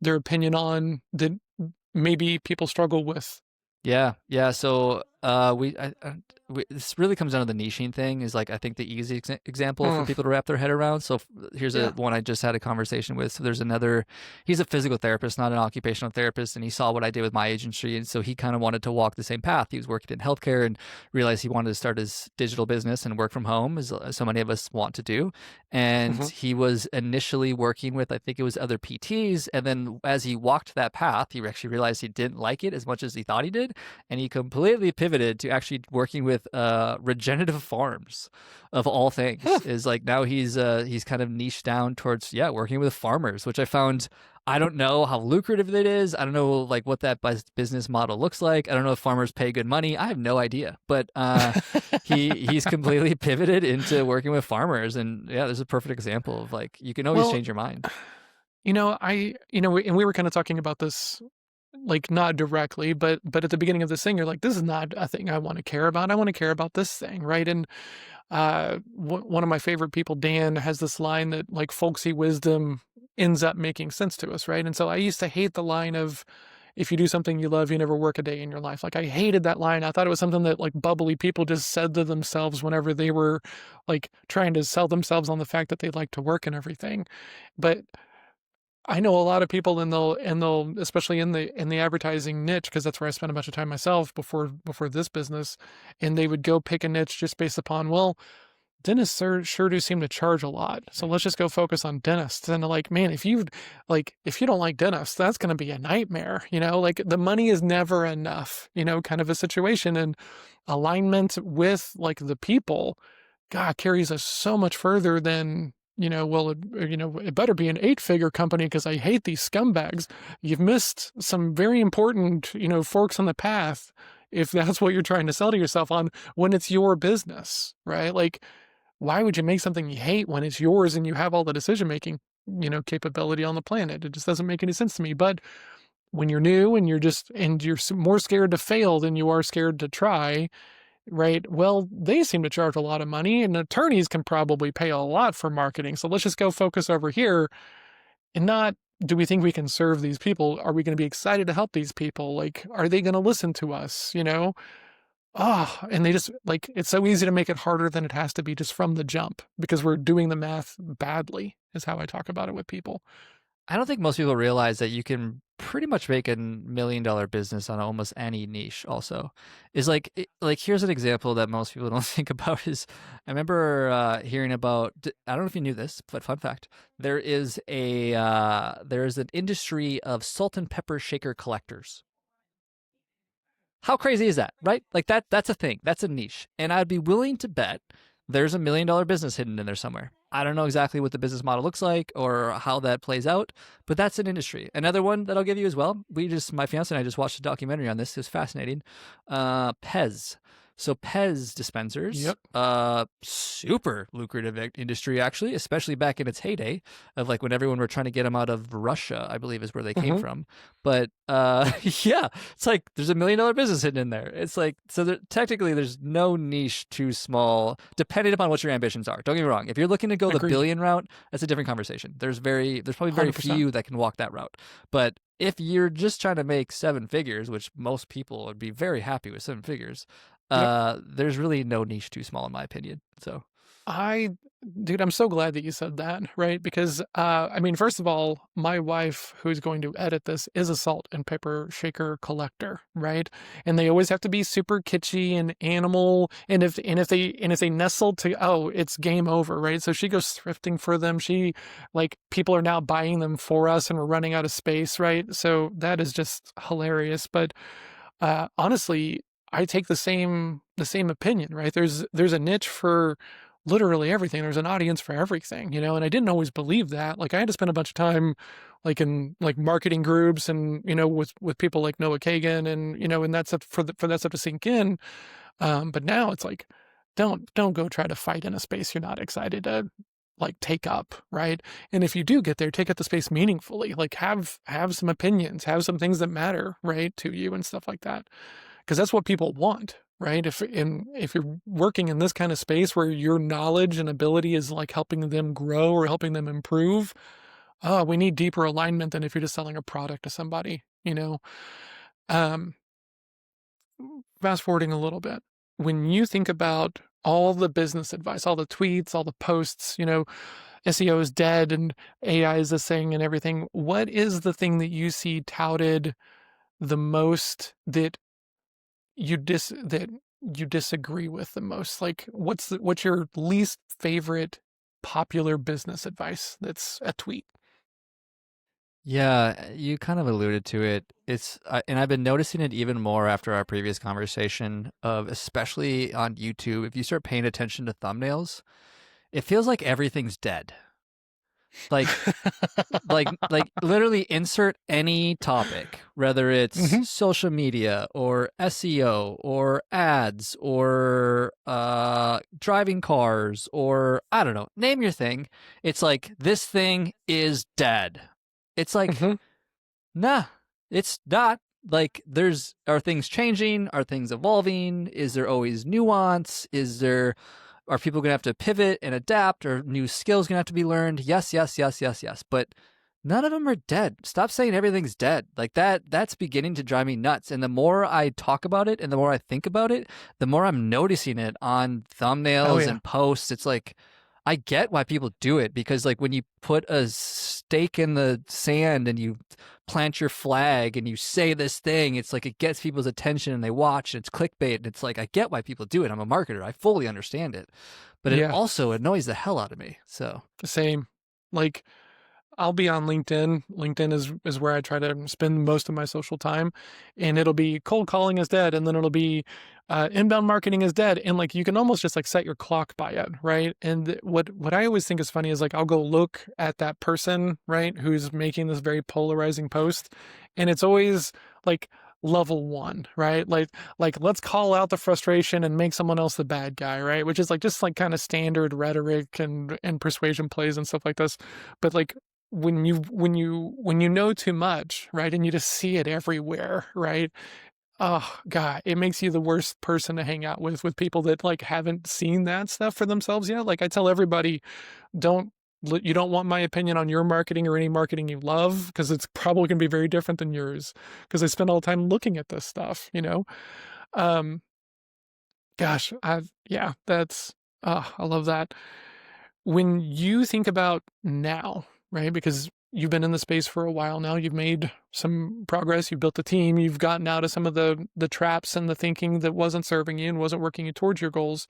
Speaker 2: opinion on that maybe people struggle with?
Speaker 1: Yeah, yeah. So this really comes down to the niching thing. Is like I think the easy example for
Speaker 2: Mm,
Speaker 1: people to wrap their head around. So here's a
Speaker 2: yeah.
Speaker 1: one I just had a conversation with. So there's another. He's a physical therapist, not an occupational therapist, and he saw what I did with my agency, and so he kind of wanted to walk the same path. He was working in healthcare and realized he wanted to start his digital business and work from home, as so many of us want to do. And
Speaker 2: Hmm.
Speaker 1: he was initially working with, I think it was other PTs, and then as he walked that path, he actually realized he didn't like it as much as he thought he did, and he completely pivoted to actually working with regenerative farms, of all things. Is like now he's kind of niched down towards working with farmers, which I found. I don't know how lucrative it is. I don't know like what that business model looks like. I don't know if farmers pay good money. I have no idea. But he's completely pivoted into working with farmers, and yeah, there's a perfect example of like you can always
Speaker 2: Well,
Speaker 1: change your mind.
Speaker 2: and we were kind of talking about this, like not directly, but at the beginning of this thing, you're like, this is not a thing I want to care about. I want to care about this thing, right? And one of my favorite people, Dan, has this line that like folksy wisdom ends up making sense to us, right? And so I used to hate the line of, if you do something you love, you never work a day in your life. Like I hated that line. I thought it was something that like bubbly people just said to themselves whenever they were like trying to sell themselves on the fact that they like to work and everything. But I know a lot of people, and they'll especially in the advertising niche, because that's where I spent a bunch of time myself before this business, and they would go pick a niche just based upon, well, dentists sure do seem to charge a lot, so let's just go focus on dentists. And like, man, if you don't like dentists, that's going to be a nightmare, like the money is never enough, kind of a situation. And alignment with like the people, God, carries us so much further than, well, it better be an 8-figure company because I hate these scumbags. You've missed some very important, forks on the path if that's what you're trying to sell to yourself on when it's your business, right? Like, why would you make something you hate when it's yours and you have all the decision making, capability on the planet? It just doesn't make any sense to me. But when you're new and you're more scared to fail than you are scared to try, right? Well, they seem to charge a lot of money, and attorneys can probably pay a lot for marketing. So let's just go focus over here, and not, do we think we can serve these people? Are we going to be excited to help these people? Like, are they going to listen to us? And they just like, it's so easy to make it harder than it has to be just from the jump, because we're doing the math badly, is how I talk about it with people.
Speaker 1: I don't think most people realize that you can pretty much make $1 million business on almost any niche. Also, is like here's an example that most people don't think about. Is I remember hearing about. I don't know if you knew this, but fun fact: there is an industry of salt and pepper shaker collectors. How crazy is that, right? Like that's a thing. That's a niche. And I'd be willing to bet there's $1 million business hidden in there somewhere. I don't know exactly what the business model looks like or how that plays out, but that's an industry. Another one that I'll give you as well. My fiance and I just watched a documentary on this. It was fascinating. Pez. So Pez dispensers,
Speaker 2: Yep.
Speaker 1: super lucrative industry actually, especially back in its heyday of like when everyone were trying to get them out of Russia, I believe is where they came
Speaker 2: Hmm.
Speaker 1: from. But yeah, it's like there's $1 million business hidden in there. It's like technically there's no niche too small, depending upon what your ambitions are. Don't get me wrong. If you're looking to go the
Speaker 2: Agreed.
Speaker 1: billion route, that's a different conversation. There's probably very
Speaker 2: 100%.
Speaker 1: few that can walk that route. But if you're just trying to make 7 figures, which most people would be very happy with 7 figures,
Speaker 2: Yep.
Speaker 1: there's really no niche too small in my opinion. So
Speaker 2: I, dude, I'm so glad that you said that, right? Because, I mean, first of all, my wife, who's going to edit this, is a salt and pepper shaker collector, right? And they always have to be super kitschy and animal. And if they nestle to, oh, it's game over, right? So she goes thrifting for them. Like, people are now buying them for us, and we're running out of space, right? So that is just hilarious. But honestly, I take the same opinion, right? There's a niche for literally everything. There's an audience for everything, you know, and I didn't always believe that. Like I had to spend a bunch of time like in like marketing groups and, you know, with people like Noah Kagan and, you know, and that's for that stuff to sink in. But now it's like, don't go try to fight in a space you're not excited to like take up, right? And if you do get there, take up the space meaningfully. Like have some opinions, have some things that matter, right, to you and stuff like that. Because that's what people want, right? If you're working in this kind of space where your knowledge and ability is like helping them grow or helping them improve, we need deeper alignment than if you're just selling a product to somebody, you know. Um, Fast forwarding a little bit, when you think about all the business advice, all the tweets, all the posts, you know, SEO is dead and AI is this thing and everything. What is the thing that you see touted the most that that you disagree with the most? Like, what's your least favorite popular business advice that's a tweet?
Speaker 1: Yeah, you kind of alluded to it. And I've been noticing it even more after our previous conversation of, especially on YouTube, if you start paying attention to thumbnails, it feels like everything's dead. Like, like literally insert any topic, whether it's
Speaker 2: Hmm.
Speaker 1: social media or SEO or ads or driving cars or I don't know, name your thing. It's like this thing is dead. It's like,
Speaker 2: Hmm.
Speaker 1: nah, it's not. Like, are things changing? Are things evolving? Is there always nuance? Are people going to have to pivot and adapt? Or new skills going to have to be learned? Yes, yes, yes, yes, yes. But none of them are dead. Stop saying everything's dead. Like that's beginning to drive me nuts. And the more I talk about it and the more I think about it, the more I'm noticing it on
Speaker 2: Oh
Speaker 1: thumbnails
Speaker 2: yeah.
Speaker 1: and posts. It's like, I get why people do it, because like when you put a stake in the sand and you plant your flag and you say this thing, it's like it gets people's attention and they watch and it's clickbait, and it's like I get why people do it. I'm a marketer. I fully understand it. But it
Speaker 2: Yeah.
Speaker 1: also annoys the hell out of me. So
Speaker 2: Same. Like I'll be on LinkedIn. LinkedIn is where I try to spend most of my social time, and it'll be cold calling is dead, and then it'll be inbound marketing is dead, and like you can almost just like set your clock by it, right? And what I always think is funny is like I'll go look at that person, right, who's making this very polarizing post, and it's always like level one, right? Like let's call out the frustration and make someone else the bad guy, right? Which is like just like kind of standard rhetoric and persuasion plays and stuff like this. But like when you know too much, right, and you just see it everywhere, right? Oh god, it makes you the worst person to hang out with people that like haven't seen that stuff for themselves yet. Like I tell everybody, don't you don't want my opinion on your marketing or any marketing you love because it's probably going to be very different than yours because I spend all the time looking at this stuff, you know. Um, Gosh, I've yeah, that's I love that. When you think about now, right? Because you've been in the space for a while now, you've made some progress, you've built a team, you've gotten out of some of the traps and the thinking that wasn't serving you and wasn't working you towards your goals.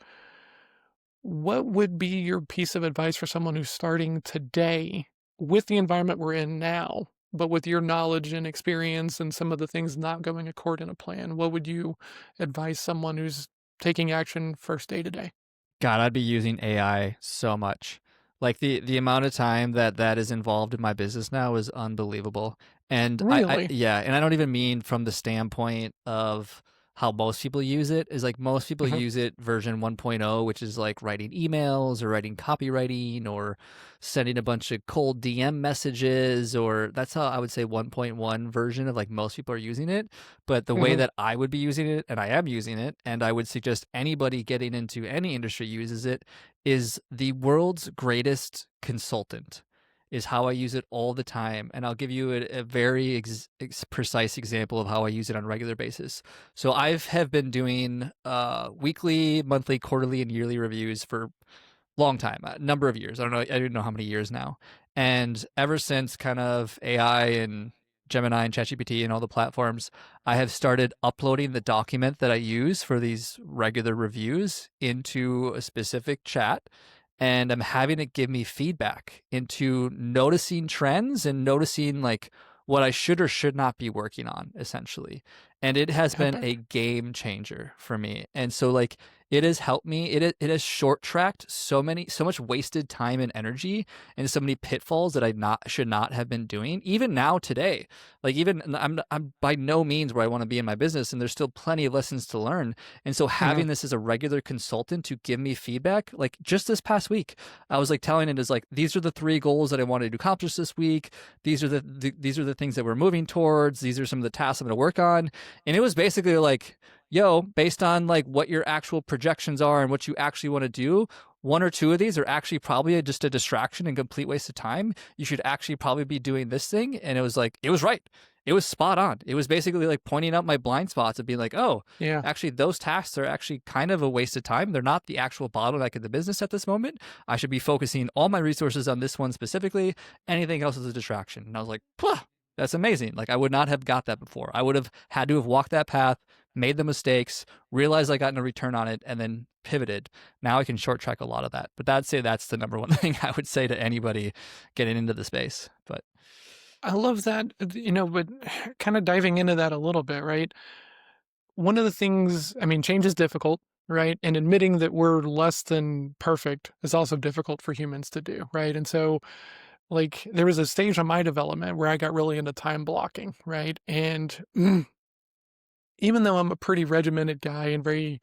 Speaker 2: What would be your piece of advice for someone who's starting today with the environment we're in now, but with your knowledge and experience and some of the things not going according to plan? What would you advise someone who's taking action first day to day?
Speaker 1: God, I'd be using AI so much. Like the amount of time that is involved in my business now is unbelievable. And I
Speaker 2: Really?
Speaker 1: yeah, and I don't even mean from the standpoint of how most people use it. Is like most people
Speaker 2: Hmm.
Speaker 1: use it version 1.0, which is like writing emails or writing copywriting or sending a bunch of cold DM messages, or that's how I would say 1.1 version of like most people are using it. But the way
Speaker 2: Hmm.
Speaker 1: that I would be using it, and I am using it, and I would suggest anybody getting into any industry uses it, is the world's greatest consultant, is how I use it all the time. And I'll give you a very precise example of how I use it on a regular basis. So have been doing weekly, monthly, quarterly, and yearly reviews for long time, a number of years. I don't know how many years now. And ever since kind of AI and Gemini and ChatGPT and all the platforms, I have started uploading the document that I use for these regular reviews into a specific chat. And I'm having it give me feedback into noticing trends and noticing like what I should or should not be working on, essentially. And it has been a
Speaker 2: Epic.
Speaker 1: game changer for me. And so like it has helped me. It has short tracked so much wasted time and energy and so many pitfalls that I not should not have been doing. Even now today, like even I'm by no means where I want to be in my business, and there's still plenty of lessons to learn. And so
Speaker 2: Mhm.
Speaker 1: having this as a regular consultant to give me feedback, like just this past week, I was like telling it is like these are the 3 goals that I wanted to accomplish this week. These are the things that we're moving towards. These are some of the tasks I'm going to work on. And it was basically like, yo, based on like what your actual projections are and what you actually want to do, 1 or 2 of these are actually probably just a distraction and complete waste of time. You should actually probably be doing this thing. And it was like, it was right. It was spot on. It was basically like pointing out my blind spots and being like, oh,
Speaker 2: Yeah.
Speaker 1: actually, those tasks are actually kind of a waste of time. They're not the actual bottleneck of the business at this moment. I should be focusing all my resources on this one specifically. Anything else is a distraction. And I was like, that's amazing. Like, I would not have got that before. I would have had to have walked that path, made the mistakes, realized I got no return on it, and then pivoted. Now I can short track a lot of that. But I'd say that's the number one thing I would say to anybody getting into the space. But
Speaker 2: I love that, but kind of diving into that a little bit, right? One of the things, I mean, change is difficult, right? And admitting that we're less than perfect is also difficult for humans to do, right? And so, like, there was a stage on my development where I got really into time blocking, right? And even though I'm a pretty regimented guy and very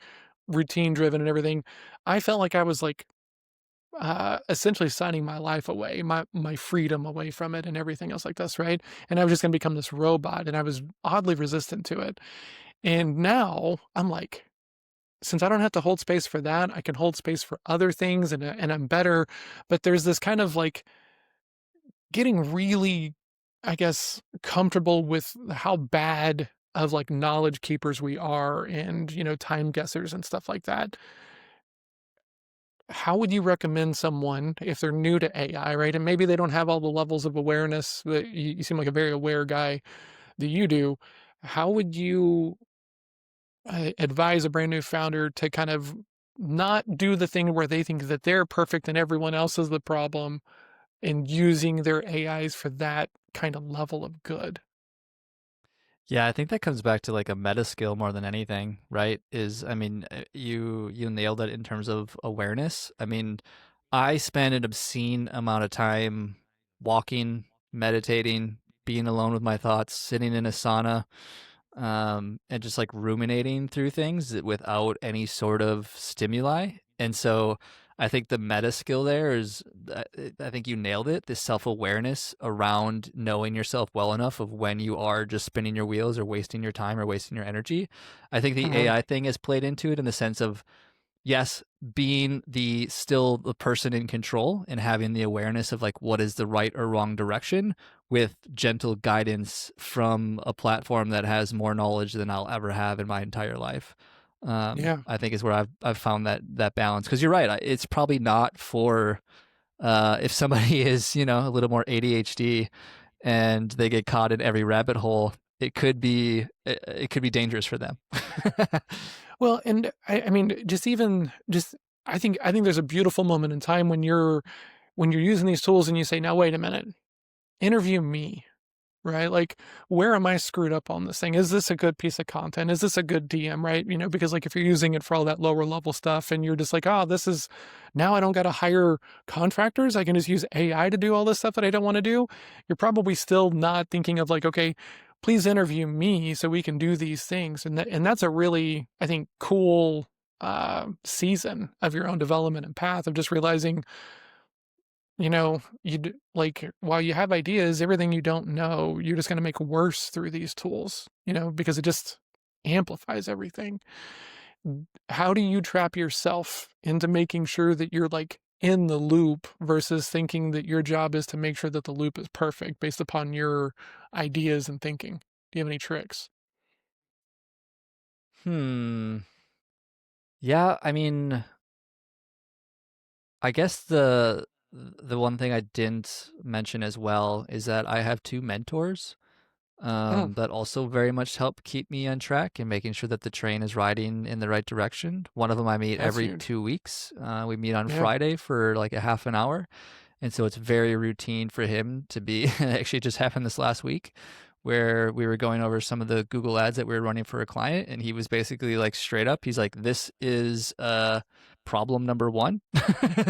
Speaker 2: routine driven and everything, I felt like I was like essentially signing my life away, my freedom away from it and everything else like this, right? And I was just gonna become this robot, and I was oddly resistant to it. And now I'm like, since I don't have to hold space for that, I can hold space for other things, and I'm better. But there's this kind of like getting really, I guess, comfortable with how bad of like knowledge keepers we are, and time guessers and stuff like that. How would you recommend someone if they're new to AI, right? And maybe they don't have all the levels of awareness that you seem like a very aware guy that you do. How would you advise a brand new founder to kind of not do the thing where they think that they're perfect and everyone else is the problem, and using their AIs for that kind of level of good?
Speaker 1: yeah, I think that comes back to like a meta skill more than anything, right? Is I mean, you nailed it in terms of awareness. I mean, I spend an obscene amount of time walking, meditating, being alone with my thoughts, sitting in a sauna, and just like ruminating through things without any sort of stimuli. And so I think the meta skill there is, I think you nailed it. This self awareness around knowing yourself well enough of when you are just spinning your wheels or wasting your time or wasting your energy. I think the
Speaker 2: Mhm.
Speaker 1: AI thing has played into it in the sense of, yes, being the person in control and having the awareness of like what is the right or wrong direction with gentle guidance from a platform that has more knowledge than I'll ever have in my entire life.
Speaker 2: Yeah.
Speaker 1: I think is where I've found that balance, because you're right. It's probably not for if somebody is a little more ADHD and they get caught in every rabbit hole. It could be dangerous for them.
Speaker 2: Well, and I mean, just I think there's a beautiful moment in time when you're using these tools and you say, now wait a minute, interview me. Right? Like, where am I screwed up on this thing? Is this a good piece of content? Is this a good DM? Right? Because like if you're using it for all that lower level stuff and you're just like, oh, this is now I don't got to hire contractors. I can just use AI to do all this stuff that I don't want to do. You're probably still not thinking of like, okay, please interview me so we can do these things. And that's a really, I think, cool season of your own development and path of just realizing like while you have ideas, everything you don't know, you're just going to make worse through these tools, because it just amplifies everything. How do you trap yourself into making sure that you're like in the loop versus thinking that your job is to make sure that the loop is perfect based upon your ideas and thinking? Do you have any tricks?
Speaker 1: Hmm. Yeah, I mean, I guess the one thing I didn't mention as well is that I have 2 mentors
Speaker 2: Oh,
Speaker 1: that also very much help keep me on track and making sure that the train is riding in the right direction. One of them I meet
Speaker 2: that's
Speaker 1: every
Speaker 2: huge.
Speaker 1: 2 weeks. We meet on
Speaker 2: Yeah.
Speaker 1: Friday for like a half an hour, And so it's very routine for him to be, actually it just happened this last week where we were going over some of the Google ads that we were running for a client. And he was basically like straight up, he's like, this is problem number one.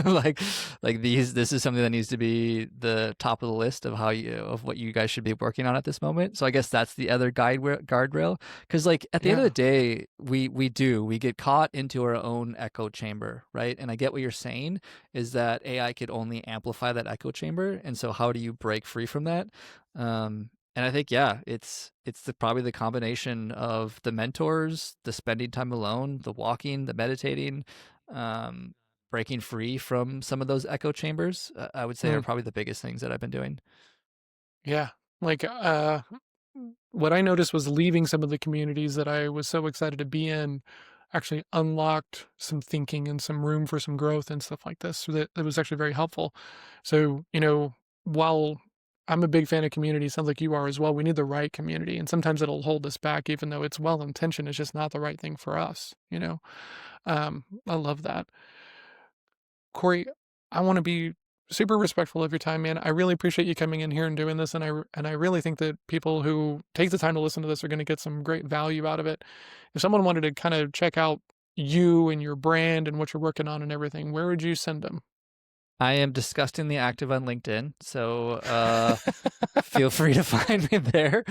Speaker 1: like this is something that needs to be the top of the list of of what you guys should be working on at this moment. So I guess that's the other guardrail, because like at the end of the
Speaker 2: Yeah.
Speaker 1: day, we get caught into our own echo chamber, right? And I get what you're saying is that AI could only amplify that echo chamber, and so how do you break free from that? And I think, yeah, it's probably the combination of the mentors, the spending time alone, the walking, the meditating, um, breaking free from some of those echo chambers. I would say are
Speaker 2: Mm,
Speaker 1: probably the biggest things that I've been doing.
Speaker 2: yeah. Like, what I noticed was leaving some of the communities that I was so excited to be in actually unlocked some thinking and some room for some growth and stuff like this. So that was actually very helpful. So, while I'm a big fan of community, sounds like you are as well. We need the right community. And sometimes it'll hold us back, even though it's well intentioned, it's just not the right thing for us. I love that. Corey, I want to be super respectful of your time, man. I really appreciate you coming in here and doing this, and I really think that people who take the time to listen to this are going to get some great value out of it. If someone wanted to kind of check out you and your brand and what you're working on and everything, where would you send them?
Speaker 1: I am disgustingly active on LinkedIn, so feel free to find me there.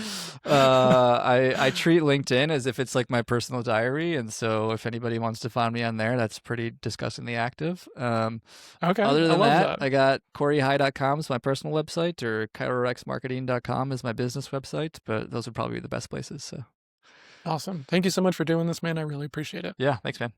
Speaker 1: I treat LinkedIn as if it's like my personal diary, and so if anybody wants to find me on there, that's pretty disgustingly active.
Speaker 2: Okay,
Speaker 1: Other
Speaker 2: I
Speaker 1: than
Speaker 2: love
Speaker 1: that,
Speaker 2: that.
Speaker 1: I got CoreyHi.com is my personal website, or ChiroXmarketing.com is my business website, but those would probably be the best places. So
Speaker 2: Awesome. Thank you so much for doing this, man. I really appreciate it.
Speaker 1: yeah, thanks, man.